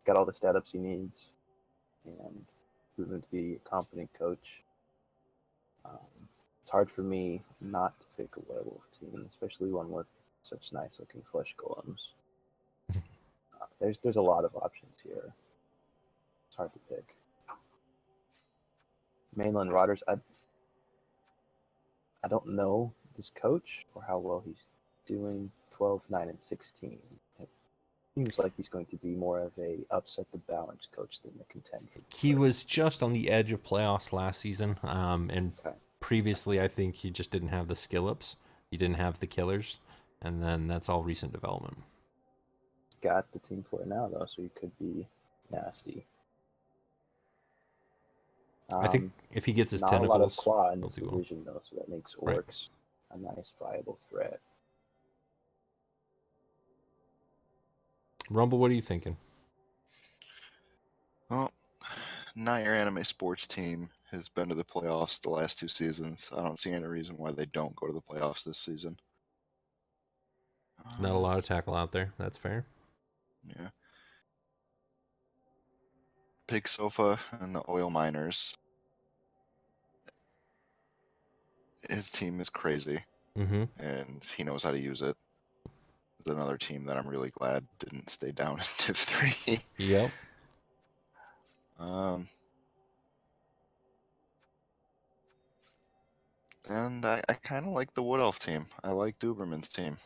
Got all the stat ups he needs, and proven to be a competent coach. It's hard for me not to pick a werewolf team, especially one with such nice looking flesh golems. There's a lot of options here. It's hard to pick. Mainland Rotters, I don't know this coach or how well he's doing. 12, 9, and 16. It seems like he's going to be more of a upset the balance coach than the contend. He was just on the edge of playoffs last season, and previously I think he just didn't have the skill ups. He didn't have the killers, and then that's all recent development. He's got the team for it now, though, so he could be nasty. I think if he gets his not tentacles, a lot of claw in this he'll do division, though, so that makes orcs a nice viable threat. Rumble, what are you thinking? Well, not your anime sports team has been to the playoffs the last 2 seasons. I don't see any reason why they don't go to the playoffs this season. Not a lot of tackle out there. That's fair. Yeah. Pig Sofa and the Oil Miners. His team is crazy, Mm-hmm. and he knows how to use it. It's another team that I'm really glad didn't stay down in Div 3. Yep. And I kind of like the Wood Elf team. I like Duberman's team.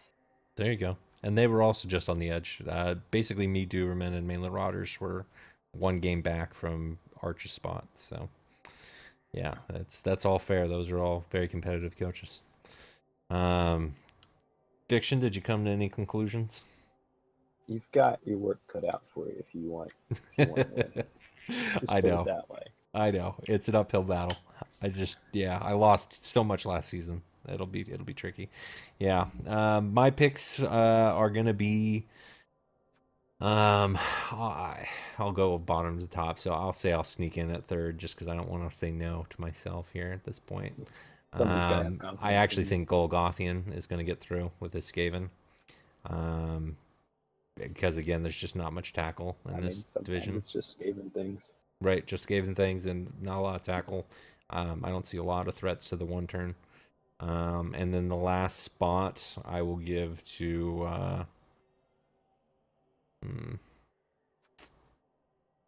There you go. And they were also just on the edge. Basically, me, Duberman, and Mainland Rotters were one game back from Archer's spot. So, yeah, that's all fair. Those are all very competitive coaches. Fiction, did you come to any conclusions? You've got your work cut out for you if you want. To win. Just I put know. it that way. I know. It's an uphill battle. I lost so much last season. It'll be tricky. Yeah. My picks are gonna be I'll go bottom to top. So I'll say I'll sneak in at third just because I don't want to say no to myself here at this point. Somebody's gotta have confidence I actually in you. think Golgothian is going to get through with his Skaven. Because again, there's just not much tackle in this sometimes division. it's just scaling things. Right, just Skaven things and not a lot of tackle. I don't see a lot of threats to the one turn. And then the last spot I will give to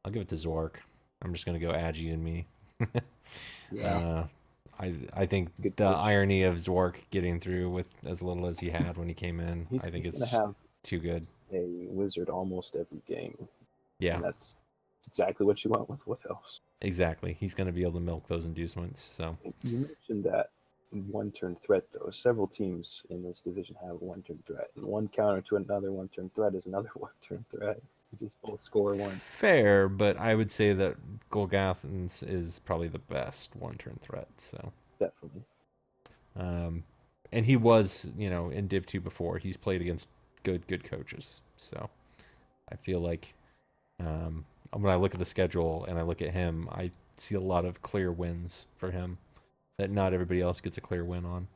I'll give it to Zork. I'm just gonna go Agi and me. Yeah. I think Good the coach. irony of Zork getting through with as little as he had when he came in, He's I think it's gonna just have too good. a wizard almost every game. Yeah, And that's exactly what you want with Wood Elves. exactly. He's gonna be able to milk those inducements. So You mentioned that one-turn threat, though. Several teams in this division have a one-turn threat, and one counter to another one-turn threat is another one-turn threat. You just both score one. fair, but I would say that Golgothan's is probably the best one-turn threat. So, Definitely. and he was, in Div 2 before. He's played against good coaches. So, I feel like when I look at the schedule and I look at him, I see a lot of clear wins for him that not everybody else gets a clear win on.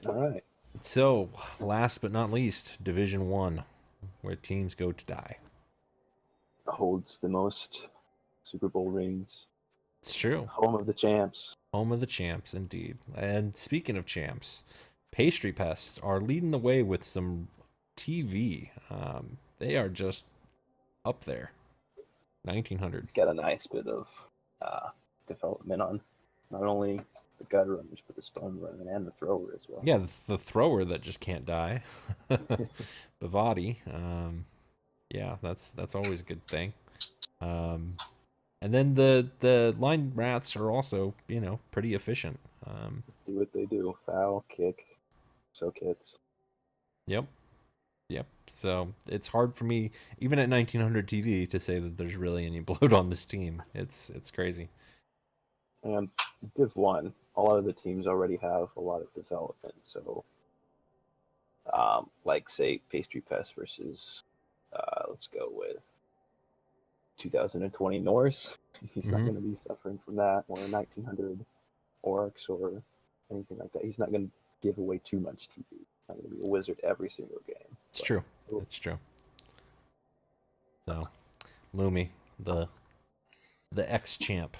All right. So, last but not least, Division 1, where teams go to die. Holds the most Super Bowl rings. It's true. Home of the champs. Home of the champs, indeed. And speaking of champs, Pastry Pests are leading the way with some TV. They are just up there. 1900. It's got a nice bit of development on not only the gutter runners, but the stone runner and the thrower as well. Yeah, the thrower that just can't die. Bavati. Yeah, that's always a good thing. And then the line rats are also, pretty efficient. Do what they do. Foul, kick, soak hits. Yep. So it's hard for me, even at 1900 TV, to say that there's really any bloat on this team. It's crazy. And Div 1, a lot of the teams already have a lot of development. So, like, say, Pastry Pest versus, let's go with 2020 Norse. He's not going to be suffering from that, or 1900 Orcs, or anything like that. He's not going to give away too much TV. It's not going to be a wizard every single game. It's true. It's true. So, Lumi, the ex-champ.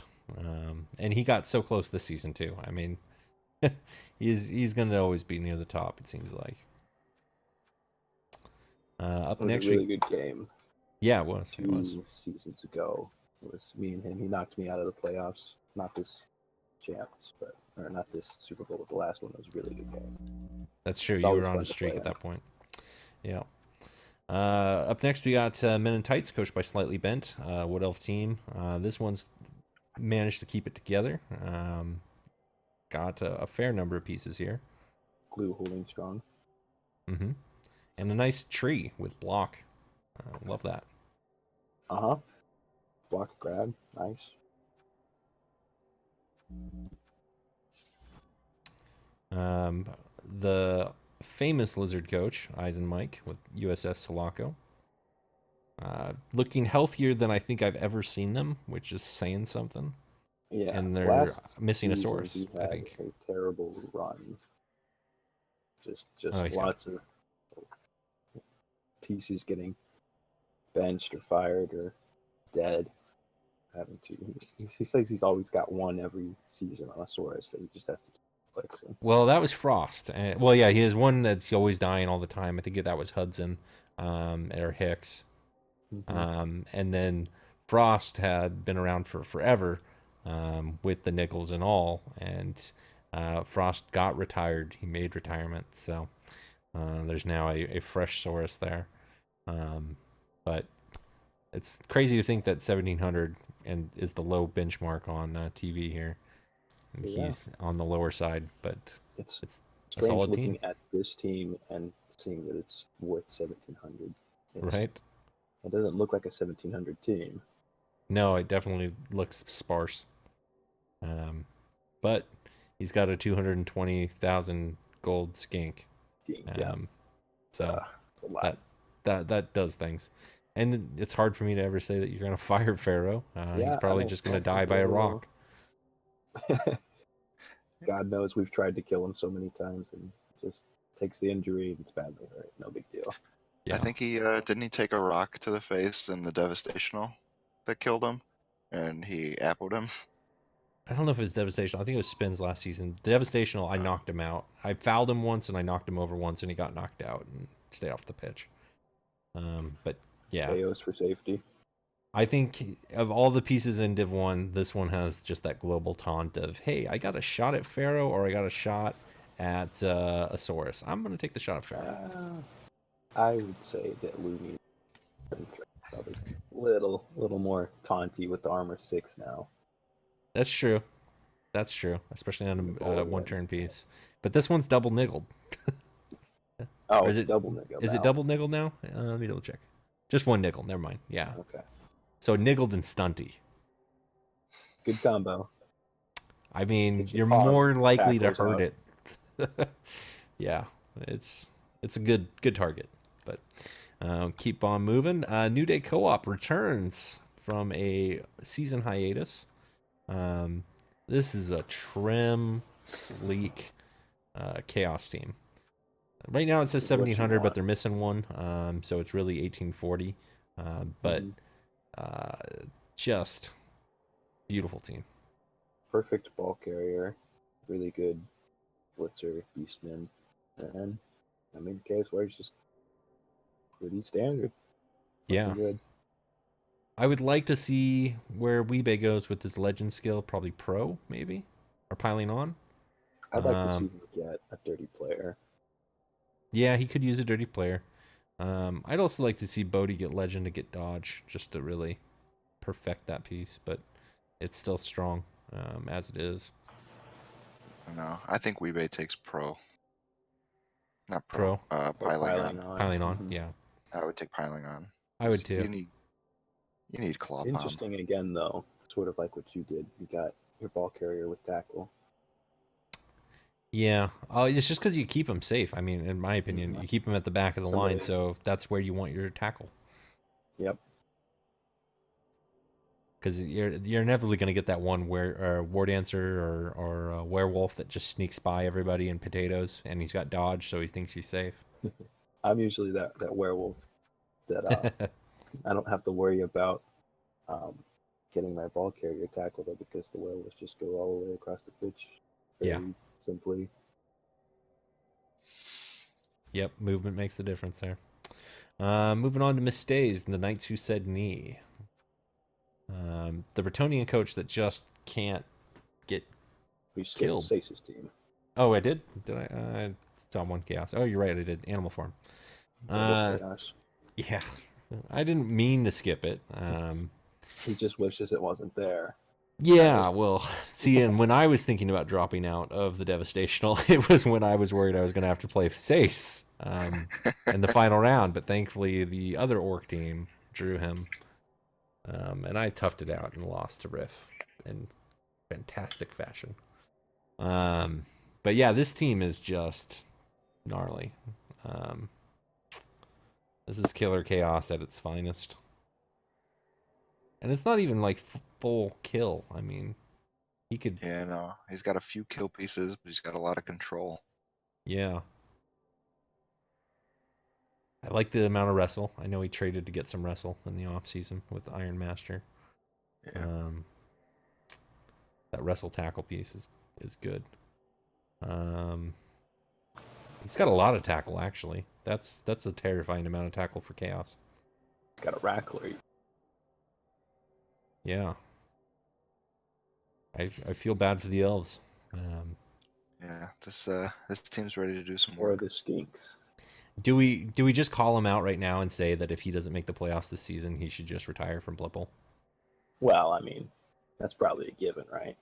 And he got so close this season too. I mean, he's going to always be near the top, it seems like. Up It was next, a really good game. Yeah, it was. It 2 was. seasons ago. It was me and him. He knocked me out of the playoffs. Not this champs, or not this Super Bowl, but the last one. It was a really good game. That's true. It's You always were on fun a to streak play at in. that point. Yeah. Up next, we got Men in Tights, coached by Slightly Bent, Wood Elf team. This one's managed to keep it together. Got a fair number of pieces here. Glue holding strong. Mm-hmm. And a nice tree with block. Love that. Block grab. Nice. The famous lizard coach, Eisen Mike, with USS Sulaco. Looking healthier than I think I've ever seen them, which is saying something. Yeah, And they're last missing a season source, he I had think. a terrible run. Just Oh, he's got- lots of pieces getting benched or fired or dead. Having to, he says he's always got one every season on a source that he just has to keep fixing. Well, that was Frost. Well, yeah, he has one that's always dying all the time. I think that was Hudson, or Hicks. And then Frost had been around for forever, with the nickels and all. And Frost got retired. He made retirement. So there's now a fresh source there. But it's crazy to think that 1700 and is the low benchmark on TV here. And Yeah. he's on the lower side, but It's a strange solid looking team, at this team and seeing that it's worth 1700. right? It doesn't look like a 1700 team. No, it definitely looks sparse. But he's got a 220,000 gold skink. Yeah, So it's a lot. that does things. And it's hard for me to ever say that you're going to fire Pharaoh. Yeah, He's I probably don't just going to think die by a we'll- rock. God knows we've tried to kill him so many times and just takes the injury and it's badly hurt. No big deal. Yeah. I think he didn't he take a rock to the face in the Devastational that killed him, and he appled him. I don't know if it was Devastational. I think it was Spins last season. Devastational, I knocked him out. I fouled him once and I knocked him over once and he got knocked out and stayed off the pitch. But yeah, KOs for safety. I think of all the pieces in Div 1, this one has just that global taunt of, hey, I got a shot at Pharaoh or I got a shot at a Saurus. I'm going to take the shot at Pharaoh. I would say that Looney probably little more taunty with the armor 6 now. That's true. That's true, especially on a Oh, one yeah. turn piece. But this one's double niggled. Oh, Or is it's it- double nickel. Is it now. double niggled now? Let me double check. Just one nickel. Never mind. Yeah. Okay. So niggled and stunty. Good combo. I mean, Get your you're palm more likely to tackles hurt it. Yeah, it's a good target. But keep on moving. New Day Co-op returns from a season hiatus. This is a trim, sleek chaos team. Right now it says This is what you 1700, but want. they're missing one. So it's really 1840. But Mhm. just beautiful team. Perfect ball carrier. Really good blitzer, beastman. And I mean, KSY is just pretty standard. Yeah. Pretty good. I would like to see where Weebay goes with his legend skill, probably pro, maybe, or piling on. I'd like to see Um, him get a dirty player. Yeah, he could use a dirty player. I'd also like to see Bodhi get legend to get dodge, just to really perfect that piece. But it's still strong as it is. No, I think Weebay takes pro. Not Pro. pro. Piling on. Piling on, Mhm. yeah, I would take piling on. I would You too. need claw palm. Interesting again, though. Sort of like what you did. You got your ball carrier with tackle. Yeah, it's just because you keep him safe. I mean, in my opinion, Mhm. you keep him at the back of the line, Somebody- so that's where you want your tackle. Yep. Because you're inevitably going to get that one war dancer or a werewolf that just sneaks by everybody in potatoes, and he's got dodge, so he thinks he's safe. I'm usually that werewolf that I don't have to worry about getting my ball carrier tackled because the werewolves just go all the way across the pitch. Yeah. Very simply. Yep, movement makes the difference there. Moving on to misstays and the Knights Who Said Knee. The Bretonian coach that just can't get. We skipped Killed. Sace's team. Oh, I did. Did I? Saw one chaos. Oh, you're right. I did. Animal form. Double chaos. Yeah, I didn't mean to skip it. He just wishes it wasn't there. Yeah, well, see, and when I was thinking about dropping out of the Devastational, it was when I was worried I was going to have to play Sace in the final round. But thankfully, the other orc team drew him, and I toughed it out and lost to Riff in fantastic fashion. But yeah, this team is just gnarly. This is Killer Chaos at its finest. And it's not even like full kill. I mean, he could, Yeah, no, he's got a few kill pieces, but he's got a lot of control. yeah. I like the amount of wrestle. I know he traded to get some wrestle in the off season with Iron Master. Yeah. That wrestle tackle piece is good. He's got a lot of tackle actually. That's a terrifying amount of tackle for Chaos. He's got a Rackler. Yeah. I feel bad for the elves. Yeah, this team's ready to do some Or work. the Skinks. Do we just call him out right now and say that if he doesn't make the playoffs this season, he should just retire from Blipple? Well, I mean, that's probably a given, right?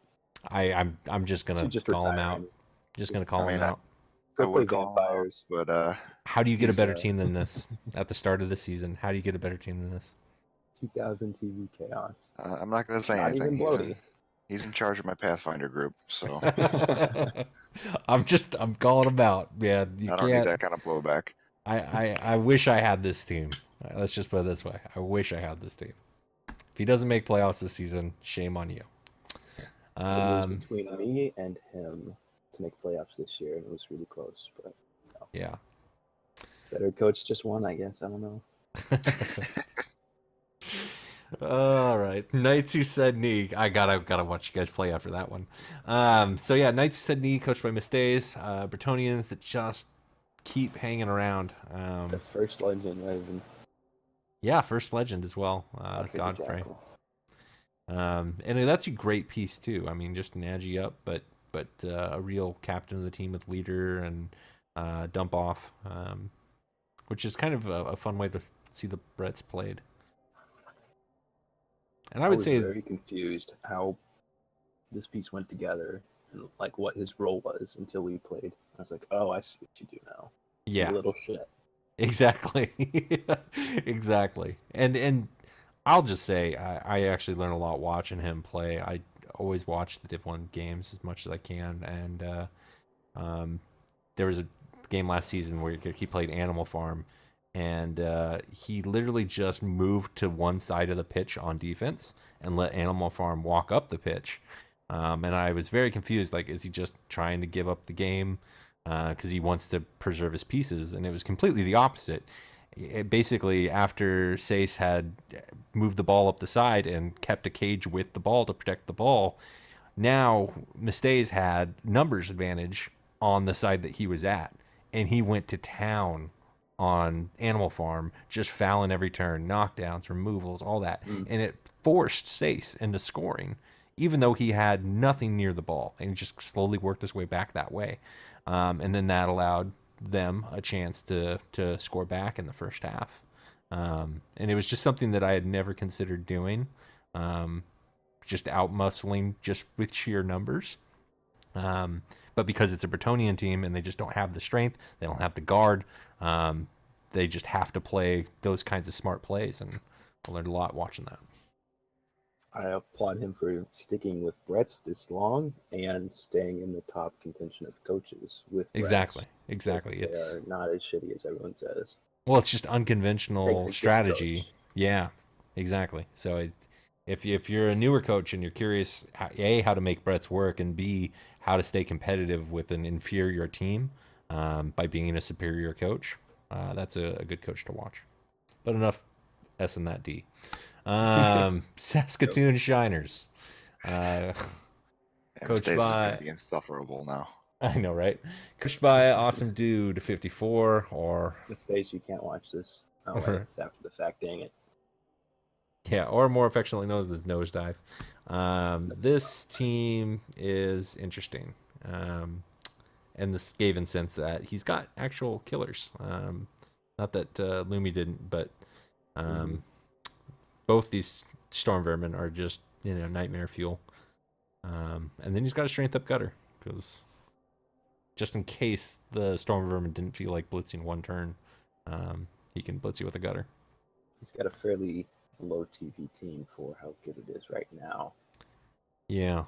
I'm just gonna Should just call him retire out. him. Just gonna call I him mean, out. I Go play would call him out, vampires. but How do you get a he's, better team than this at the start of the season? How do you get a better team than this? 2000 TV Chaos. I'm not gonna say Not anything. even bloated. He's in charge of my Pathfinder group, so I'm calling him out, man. You I don't need can't. that kind of blowback. I wish I had this team. Let's just put it this way. I wish I had this team. If he doesn't make playoffs this season, shame on you. It was between me and him to make playoffs this year, and it was really close. But Yeah. better coach just won, I guess. I don't know. All right, Knights Who Said Knee. I gotta watch you guys play after that one. So yeah, Knights Who Said Knee, coached by Mistays. Bretonians that just keep hanging around. The first legend, Raven. Yeah, first legend as well. Godfrey the Godfrey. Jackal. And that's a great piece too. I mean, just an agi up, but a real captain of the team with leader and dump off, which is kind of a fun way to see the Bretts played. And I would was say very confused how this piece went together and like what his role was until we played. I was like, oh, I see what you do now. yeah, You little shit. exactly, exactly. And I'll just say I actually learn a lot watching him play. I always watch the Div 1 games as much as I can, and there was a game last season where he played Animal Farm, and he literally just moved to one side of the pitch on defense and let Animal Farm walk up the pitch. And I was very confused. Like, is he just trying to give up the game because he wants to preserve his pieces? And it was completely the opposite. Basically, after Sace had moved the ball up the side and kept a cage with the ball to protect the ball, now Mistays had numbers advantage on the side that he was at, and he went to town on Animal Farm, just fouling every turn, knockdowns, removals, all that. And it forced Sace into scoring, even though he had nothing near the ball, and he just slowly worked his way back that way. And then that allowed them a chance to score back in the first half. And it was just something that I had never considered doing, just out-muscling just with sheer numbers. But because it's a Bretonian team and they just don't have the strength, they don't have the guard, they just have to play those kinds of smart plays, and I learned a lot watching that. I applaud him for sticking with Brett's this long and staying in the top contention of coaches with Brett's. Exactly. They are not as shitty as everyone says. Well, it's just Takes a unconventional good strategy. coach. Yeah, exactly. So if you're a newer coach and you're curious, A, how to make Brett's work, and B, how to stay competitive with an inferior team by being a superior coach, that's a good coach to watch. But enough S in that D. Saskatoon Shiners. Coached Mistays is by- gonna be insufferable now. I know, right? Coached by Awesome Dude 54, or The stage you can't watch this. Oh, wait, it's after the fact. Dang it. yeah, or more affectionately known as Nosedive. This team is interesting. In the Skaven sense that he's got actual killers. Not that Lumi didn't, but both these Storm Vermin are just, nightmare fuel. And then he's got a strength up gutter, because just in case the Storm Vermin didn't feel like blitzing one turn, he can blitz you with a gutter. He's got a fairly low TV team for how good it is right now. Yeah.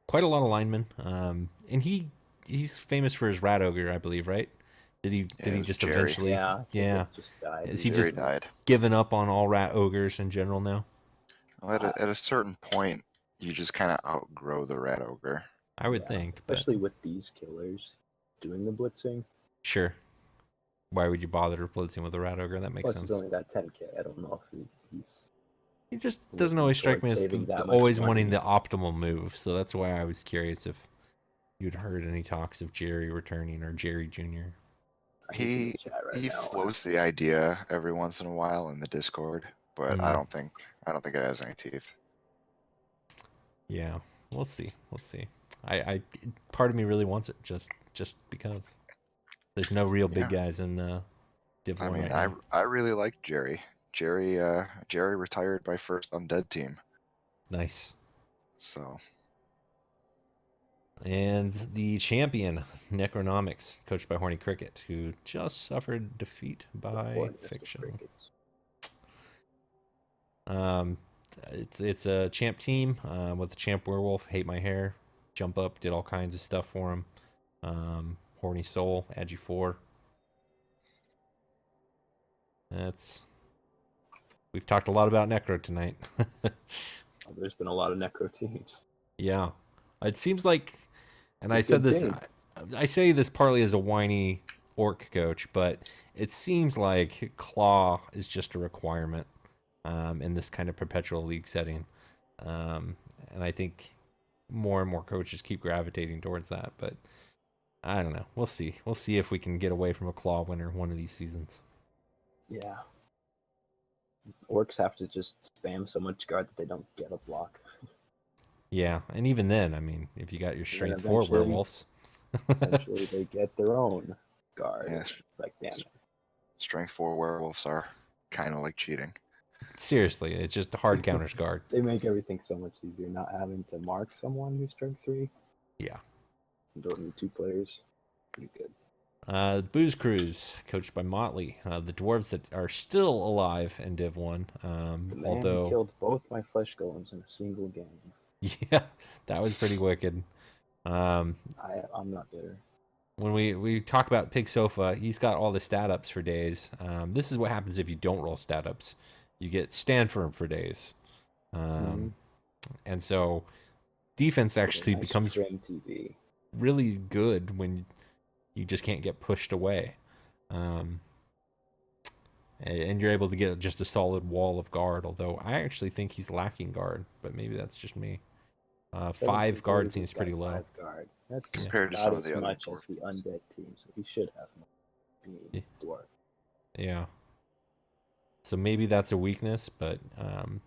Quite a lot of linemen. And he he's famous for his rat ogre, I believe, right? Did he it was just Jerry. eventually? Yeah, I think Yeah. it just died. Is he Jerry just died. given up on all rat ogres in general now? Well, at a certain point, you just kind of outgrow the rat ogre. I would think, but especially with these killers doing the blitzing. sure. Why would you bother blitzing with a rat ogre? That makes Plus, sense. he's only got 10k. I don't know if he's He just doesn't looking always strike me towards as saving that much always money. wanting the optimal move. So that's why I was curious if you'd heard any talks of Jerry returning or Jerry Jr. He's in He the chat right he now. floats the idea every once in a while in the Discord, but I don't think it has any teeth. Yeah, we'll see. We'll see. I part of me really wants it just because there's no real big guys in Div 1 right now. I really like Jerry. Jerry retired my first undead team. Nice. So And the champion, Necronomics, coached by Horny Cricket, who just suffered defeat by Hornets with Fiction. crickets. It's a champ team with the champ werewolf, hate my hair, jump up, did all kinds of stuff for him. Horny soul, agi 4. We've talked a lot about Necro tonight. There's been a lot of necro teams. Yeah, it seems like, and I It's a said good this, team. I say this partly as a whiny orc coach, but it seems like Claw is just a requirement in this kind of perpetual league setting. And I think more and more coaches keep gravitating towards that, but I don't know. We'll see. We'll see if we can get away from a Claw winner one of these seasons. Yeah. Orcs have to just spam so much guard that they don't get a block. Yeah, and even then, I mean, if you got your then strength 4 eventually- werewolves. Eventually, they get their own guard. Yes. It's like, damn it. strength 4 werewolves are kind of like cheating. Seriously, it's just hard counters guard. They make everything so much easier, not having to mark someone who's strength 3. Yeah. You don't need 2 players. Pretty good. Booze Cruise, coached by Motley. The dwarves that are still alive in Div 1. The man Although, who killed both my flesh golems in a single game. yeah, that was pretty wicked. I'm not bitter. When we talk about Pig Sofa, he's got all the stat ups for days. This is what happens if you don't roll stat ups. You get stand firm for days. And so defense actually Nice becomes trim TV. really good when you just can't get pushed away. And you're able to get just a solid wall of guard, although I actually think he's lacking guard, but maybe that's just me. 5 guard 17 seems he's pretty got low. 5 guard. That's Compared to not some of as the other much dwarf as the undead team, so he should have been dwarf. Yeah. So maybe that's a weakness, but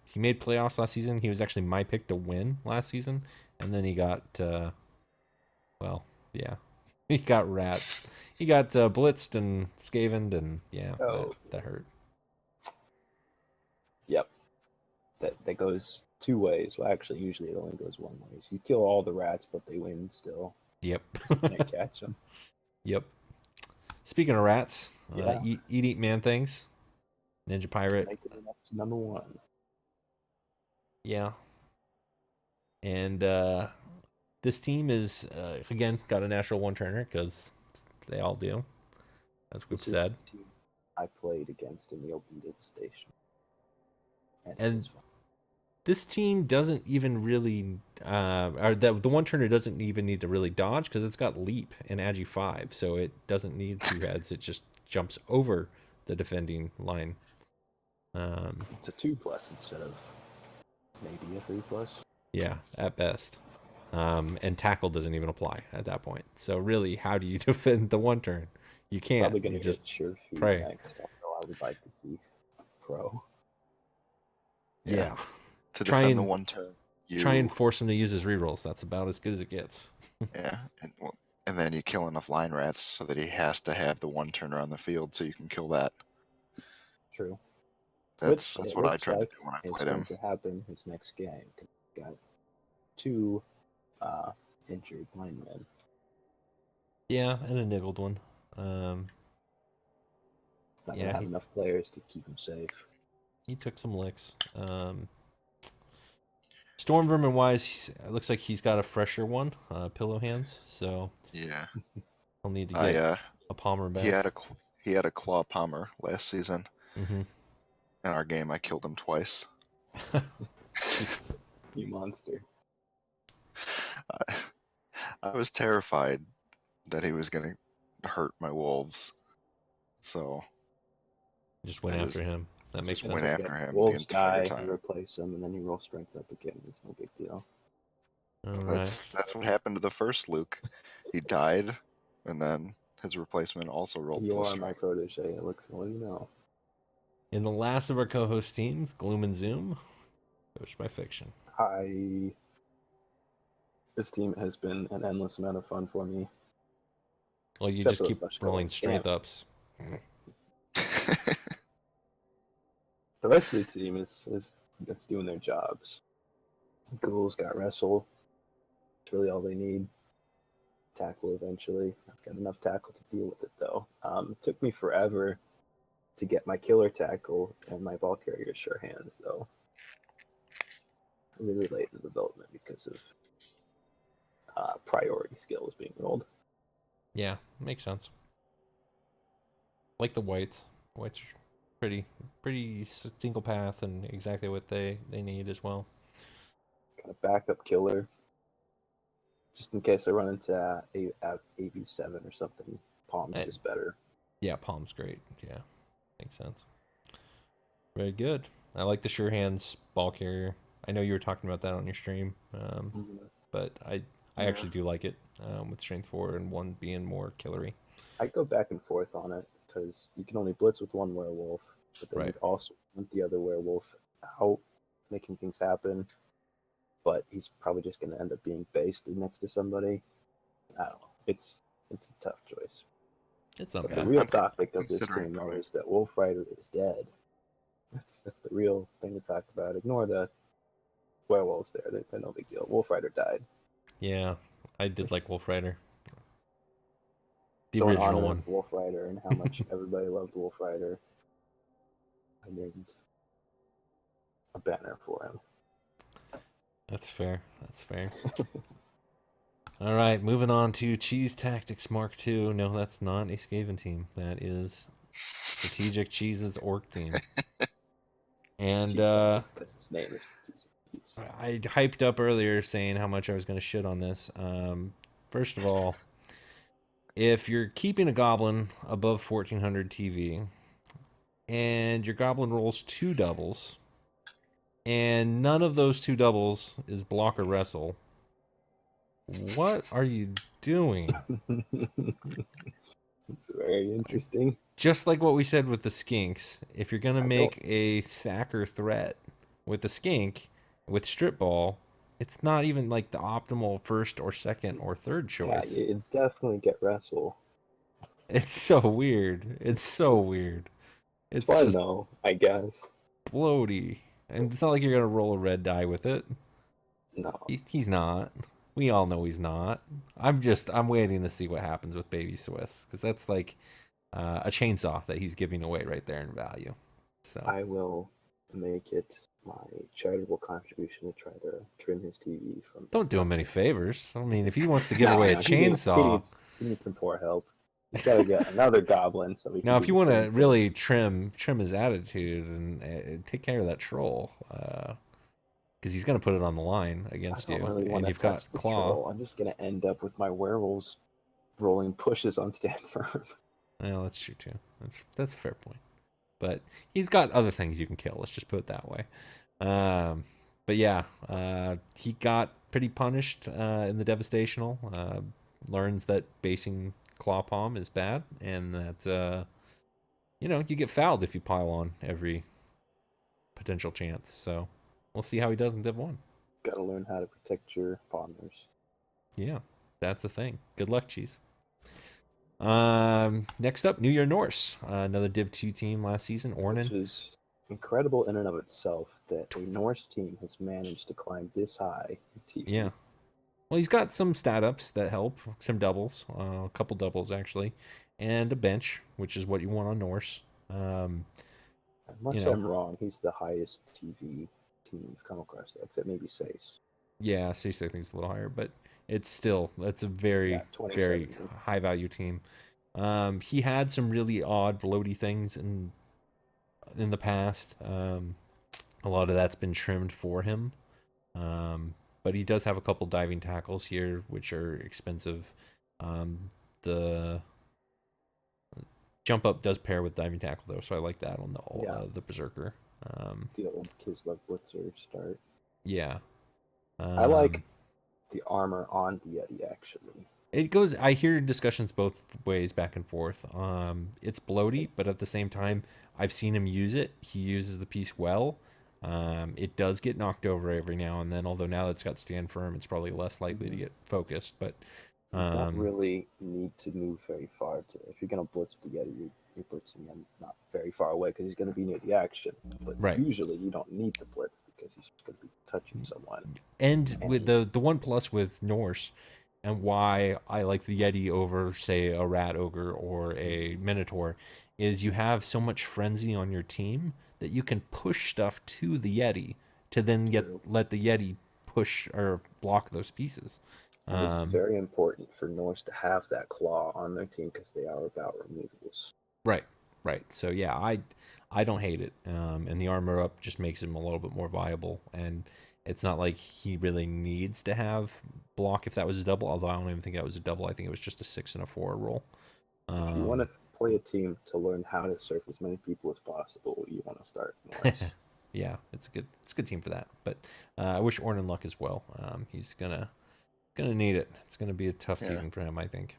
he made playoffs last season. He was actually my pick to win last season, and then he got, he got he got blitzed and scavened, and yeah, that hurt. Yep. That goes 2 ways. Well, actually, usually it only goes 1 way. So you kill all the rats, but they win still. Yep. Can't catch them. Yep. Speaking of rats, Yeah. eat man things. Ninja Pirate. Make it up to number 1. Yeah. And this team is, again, got a natural one-turner because they all do, as we've This is said. the team I played against in the open devastation. And it And was fun. this team doesn't even really, or the one-turner doesn't even need to really dodge because it's got leap and agi 5, so it doesn't need 2 heads. It just jumps over the defending line. It's a 2+ instead of maybe a 3+. Yeah, at best. And tackle doesn't even apply at that point. So really, how do you defend the one turn? You can't. Probably going You to just get sure food pray. next. Although I would like to see pro. yeah. To Try defend the and- one turn, you Try and force him to use his rerolls. That's about as good as it gets. yeah, and then you kill enough line rats so that he has to have the one turner on the field so you can kill that. True. That's Which it what I looks tried like to do when I is played going him. to happen his next game. 'Cause he's got 2 injured linemen. Yeah, and a niggled one. Not Yeah, going to have he- enough players to keep him safe. He took some licks. Storm Vermin wise, it looks like he's got a fresher one, Pillow Hands. So Yeah. he'll need to get a Palmer He back. had a Claw Palmer last season. Mm-hmm. In our game, I killed him twice. Jeez. You monster. I was terrified that he was going to hurt my wolves. So Just went I after just him. That makes went sense. after him Wolves the entire die, time. you replace them, and then you roll strength up again. It's no big deal. All right. That's what happened to the first Luke. He died, and then his replacement also rolled You plus are my strength. protege. Look, what do you know? In the last of our co-host teams, Gloom and Zoom, coached by Fiction. This team has been an endless amount of fun for me. Well, you Except just for keep the flesh rolling golems. strength Yeah. ups. The rest of the team is that's doing their jobs. Ghouls got wrestle. It's really all they need. Tackle eventually. I've got enough tackle to deal with it though. It took me forever to get my killer tackle and my ball carrier sure hands though. Really late in the development because of priority skills being rolled. Yeah, makes sense. Like the whites. Whites are pretty single path and exactly what they need as well. Got a backup killer. Just in case I run into AB7 or something. Palm's just better. Yeah, Palm's great. Yeah, makes sense. Very good. I like the sure hands ball carrier. I know you were talking about that on your stream, but I actually do like it with strength 4 and 1 being more killery. I go back and forth on it because you can only blitz with one werewolf, but then you also want the other werewolf out, making things happen. But he's probably just going to end up being basted next to somebody. I don't know. It's a tough choice. It's not But bad. the real topic of this considering team, though, is that Wolf Rider is dead. That's the real thing to talk about. Ignore the werewolves there. They're no big deal. Wolf Rider died. Yeah, I did like Wolf Rider. The So in original honor one. of Wolf Rider and how much everybody loved Wolf Rider, I made a banner for him. That's fair. That's fair. All right, moving on to Cheese Tactics Mark II. No, that's not a Skaven team. That is Strategic Cheese's orc team. And That's his name. I hyped up earlier saying how much I was going to shit on this. First of all, if you're keeping a goblin above 1400 TV and your goblin rolls 2 doubles and none of those 2 doubles is block or wrestle, what are you doing? Very interesting. Just like what we said with the skinks, if you're going to make a sacker threat with a skink with strip ball, it's not even like the optimal first or second or third choice. Yeah, you definitely get wrestle. It's so weird. It's so weird. It's fun just though, I guess. bloaty. And it's not like you're going to roll a red die with it. No. He's not. We all know he's not. I'm waiting to see what happens with Baby Swiss, because that's like a chainsaw that he's giving away right there in value. So I will make it my charitable contribution to try to trim his TV from. Don't do him any favors. I mean, if he wants to give away a chainsaw, he needs some poor help. He's got to get another goblin. So we now can if you want to really trim his attitude and take care of that troll, because he's going to put it on the line against you, and you've got claw. Troll. I'm just going to end up with my werewolves rolling pushes on stand firm. Well, that's true too. That's a fair point. But he's got other things you can kill. Let's just put it that way. But yeah, he got pretty punished in the Devastational. Learns that basing Claw Palm is bad, and that you get fouled if you pile on every potential chance. So we'll see how he does in Div 1. Got to learn how to protect your palmers. Yeah, that's the thing. Good luck, Cheese. Next up, New Year Norse, another Div 2 team last season, Ornan. Which is incredible in and of itself that a Norse team has managed to climb this high in TV. Yeah. Well, he's got some stat ups that help, some doubles, a couple doubles actually, and a bench, which is what you want on Norse. Unless I'm wrong, he's the highest TV team you've come across that, except maybe Sace. Yeah, Stacy I think is a little higher, but that's a very, Yeah, very 2017. high value team. He had some really odd bloaty things in the past. A lot of that's been trimmed for him. But he does have a couple diving tackles here, which are expensive. The jump up does pair with diving tackle though, so I like that on the Berserker. The old Kislev Blitzer start. Yeah. I like the armor on the Yeti actually. It goes. I hear discussions both ways, back and forth. It's bloaty, but at the same time, I've seen him use it. He uses the piece well. It does get knocked over every now and then. Although now that it's got stand firm, it's probably less likely to get focused. But You don't really need to move very far. If you're gonna blitz with the Yeti, you're blitzing him not very far away because he's gonna be near the action. But Right. usually you don't need the blitz because he's just gonna be touching someone. and with the one plus with Norse, and why I like the Yeti over, say, a Rat Ogre or a Minotaur, is you have so much frenzy on your team that you can push stuff to the Yeti to then let the Yeti push or block those pieces. And it's very important for Norse to have that claw on their team because they are about removables. Right. So yeah, I don't hate it. And the armor up just makes him a little bit more viable. And it's not like he really needs to have block if that was a double. Although I don't even think that was a double. I think it was just a 6 and a 4 roll. If you want to play a team to learn how to surf as many people as possible, you want to start Norse. Yeah, it's a good team for that. But I wish Ornan luck as well. He's gonna need it. It's gonna be a tough season for him, I think.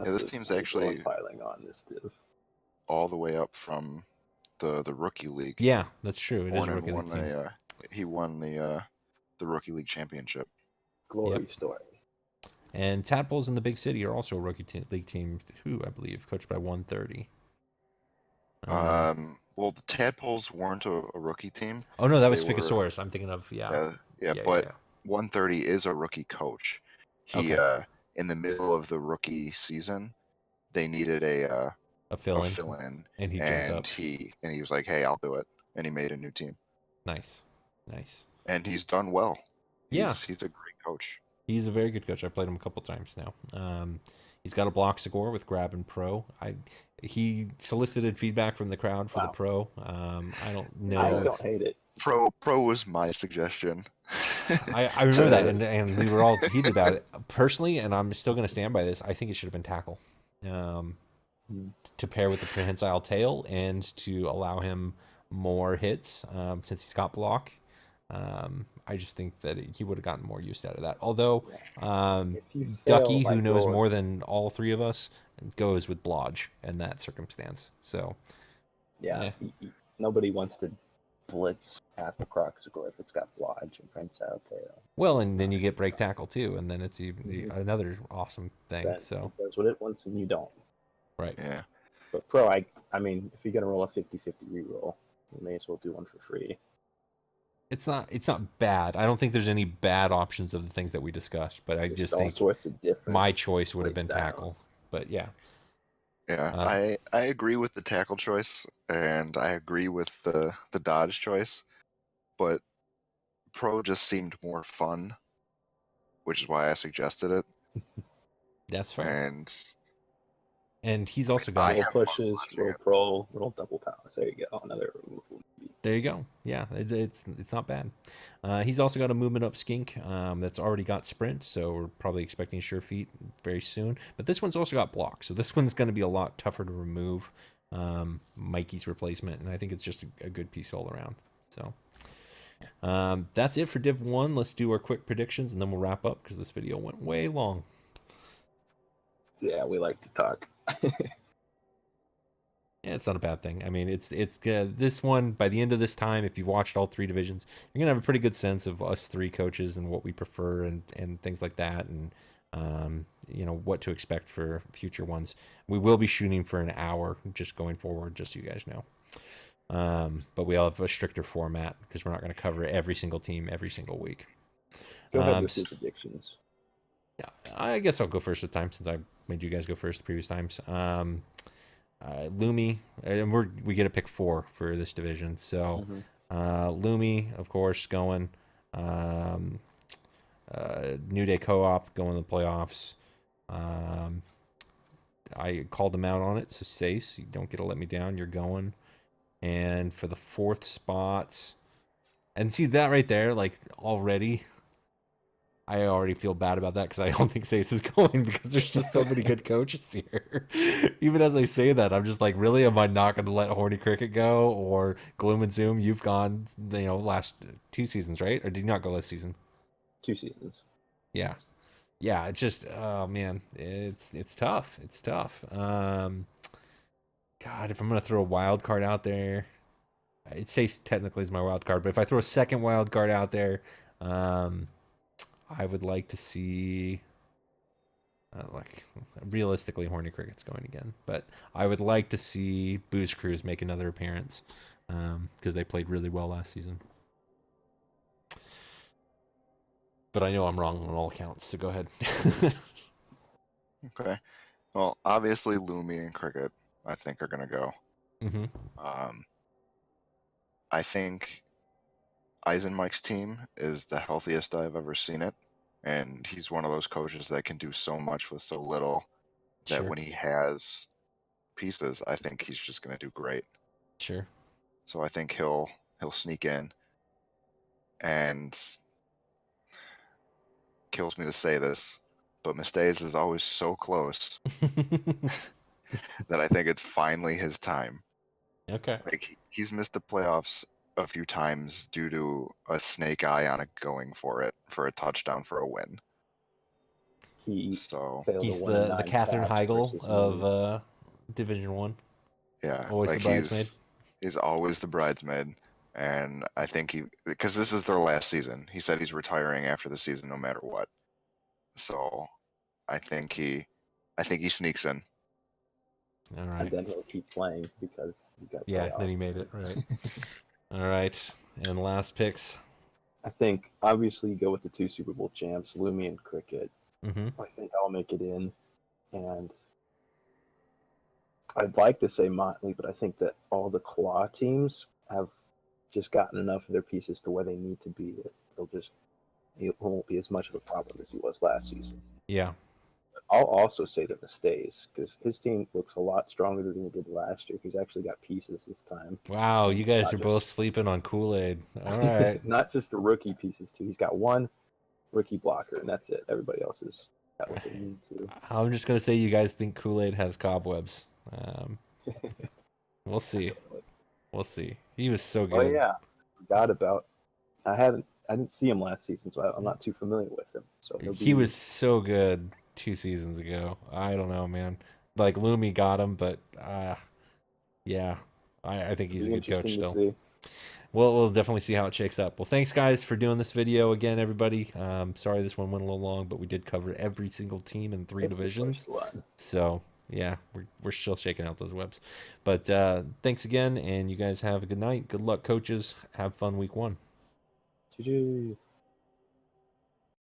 This team's actually piling on this div. All the way up from the rookie league. Yeah, that's true. It is a rookie won league team. He won the rookie league championship. Glory story. And Tadpoles in the Big City are also a rookie league team, who I believe coached by 130. Well, the Tadpoles weren't a rookie team. Oh no, that was Spicosaurus. I'm thinking of but 130 is a rookie coach. He in the middle of the rookie season, they needed a fill-in, and he jumped up. He was like, "Hey, I'll do it," and he made a new team. Nice. And he's done well. He's a great coach. He's a very good coach. I've played him a couple times now. He's got a block score with grab and pro. He solicited feedback from the crowd for the pro. I don't know. I don't hate it. Pro was my suggestion. I remember that, and we were all heated about it. Personally, and I'm still going to stand by this, I think it should have been tackle. To pair with the prehensile tail and to allow him more hits since he's got block. I just think that he would have gotten more use out of that. Although Ducky, who knows more than all three of us, goes with Blodge in that circumstance. So nobody wants to blitz at the Croxagore if it's got Blodge and prehensile tail. Well, and then you get break tackle too, and then it's even another awesome thing. That so does what it wants and you don't. Right. Yeah. But pro, I mean, if you're gonna roll a 50-50 reroll, you may as well do one for free. It's not bad. I don't think there's any bad options of the things that we discussed, but I just think my choice would have been tackle. But yeah. Yeah, I agree with the tackle choice, and I agree with the dodge choice, but pro just seemed more fun, which is why I suggested it. That's fair. And he's also got roll pushes, roll pro, roll double powers. There you go. Another removal. There you go. Yeah, it's not bad. He's also got a movement up skink that's already got sprint, so we're probably expecting sure feet very soon. But this one's also got block, so this one's going to be a lot tougher to remove. Mikey's replacement, and I think it's just a good piece all around. So that's it for Div 1. Let's do our quick predictions, and then we'll wrap up because this video went way long. Yeah, we like to talk. Yeah, it's not a bad thing. I mean, it's this one, by the end of this time, if you've watched all three divisions, you're gonna have a pretty good sense of us three coaches and what we prefer and things like that, and what to expect for future ones. We will be shooting for an hour just going forward, just so you guys know. But we'll have a stricter format because we're not going to cover every single team every single week. Go ahead with your predictions. I guess I'll go first this time since I made you guys go first the previous times. Lumi, and we get to pick 4 for this division. So Lumi, of course, going. New Day Co-op going to the playoffs. I called him out on it, so Sace, you don't get to let me down. You're going. And for the 4th spot, and see that right there, like already, I already feel bad about that because I don't think Sace is going because there's just so many good coaches here. Even as I say that, I'm just like, really, am I not going to let Horny Cricket go or Gloom and Zoom? You've gone, last 2 seasons, right? Or did you not go last season? 2 seasons. Yeah. Yeah, it's just, oh man, it's tough. It's tough. God, if I'm gonna throw a wild card out there, I'd say technically is my wild card, but if I throw a second wild card out there, I would like to see, like, realistically, Horny Cricket's going again, but I would like to see Booze Cruise make another appearance because they played really well last season. But I know I'm wrong on all accounts, so go ahead. Okay. Well, obviously Lumi and Cricket, I think, are gonna go. Mm-hmm. I think Eisenmike's team is the healthiest I've ever seen it, and he's one of those coaches that can do so much with so little that Sure. when he has pieces, I think he's just gonna do great. Sure. So I think he'll sneak in, and kills me to say this, but Mistez is always so close that I think it's finally his time. Okay. Like he's missed the playoffs a few times due to a snake eye on it going for it for a touchdown for a win. He So failed He's a 1 in the 9 Catherine catch Heigl versus of me. Division 1. yeah, Always like the bridesmaid. he's always the bridesmaid, and I think because this is their last season. He said he's retiring after the season, no matter what. So I think he sneaks in. All And right. then he'll keep playing because he got Yeah, playoffs. then he made it, right. All right. And last picks. I think obviously you go with the 2 Super Bowl champs, Lumi and Cricket. Mm-hmm. I think I'll make it in, and I'd like to say Motley, but I think that all the Claw teams have just gotten enough of their pieces to where they need to be. It won't be as much of a problem as he was last season. Yeah. I'll also say that the stays because his team looks a lot stronger than he did last year. He's actually got pieces this time. Wow, you guys Not are just- both sleeping on Kool-Aid. All right. Not just the rookie pieces too. He's got 1 rookie blocker, and that's it. Everybody else is got what they need to. I'm just going to say you guys think Kool-Aid has cobwebs. We'll see. We'll see. He was so good. Oh yeah, forgot about. I didn't see him last season, so I'm not too familiar with him. So He was so good 2 seasons ago. I don't know, man. Like, Lumi got him, but yeah, I think he's a good coach interesting to still. see. We'll definitely see how it shakes up. Well, thanks, guys, for doing this video again, everybody. Sorry this one went a little long, but we did cover every single team in 3 It's the divisions. first one. So, yeah, we're still shaking out those webs. But thanks again, and you guys have a good night. Good luck, coaches. Have fun week 1. GG.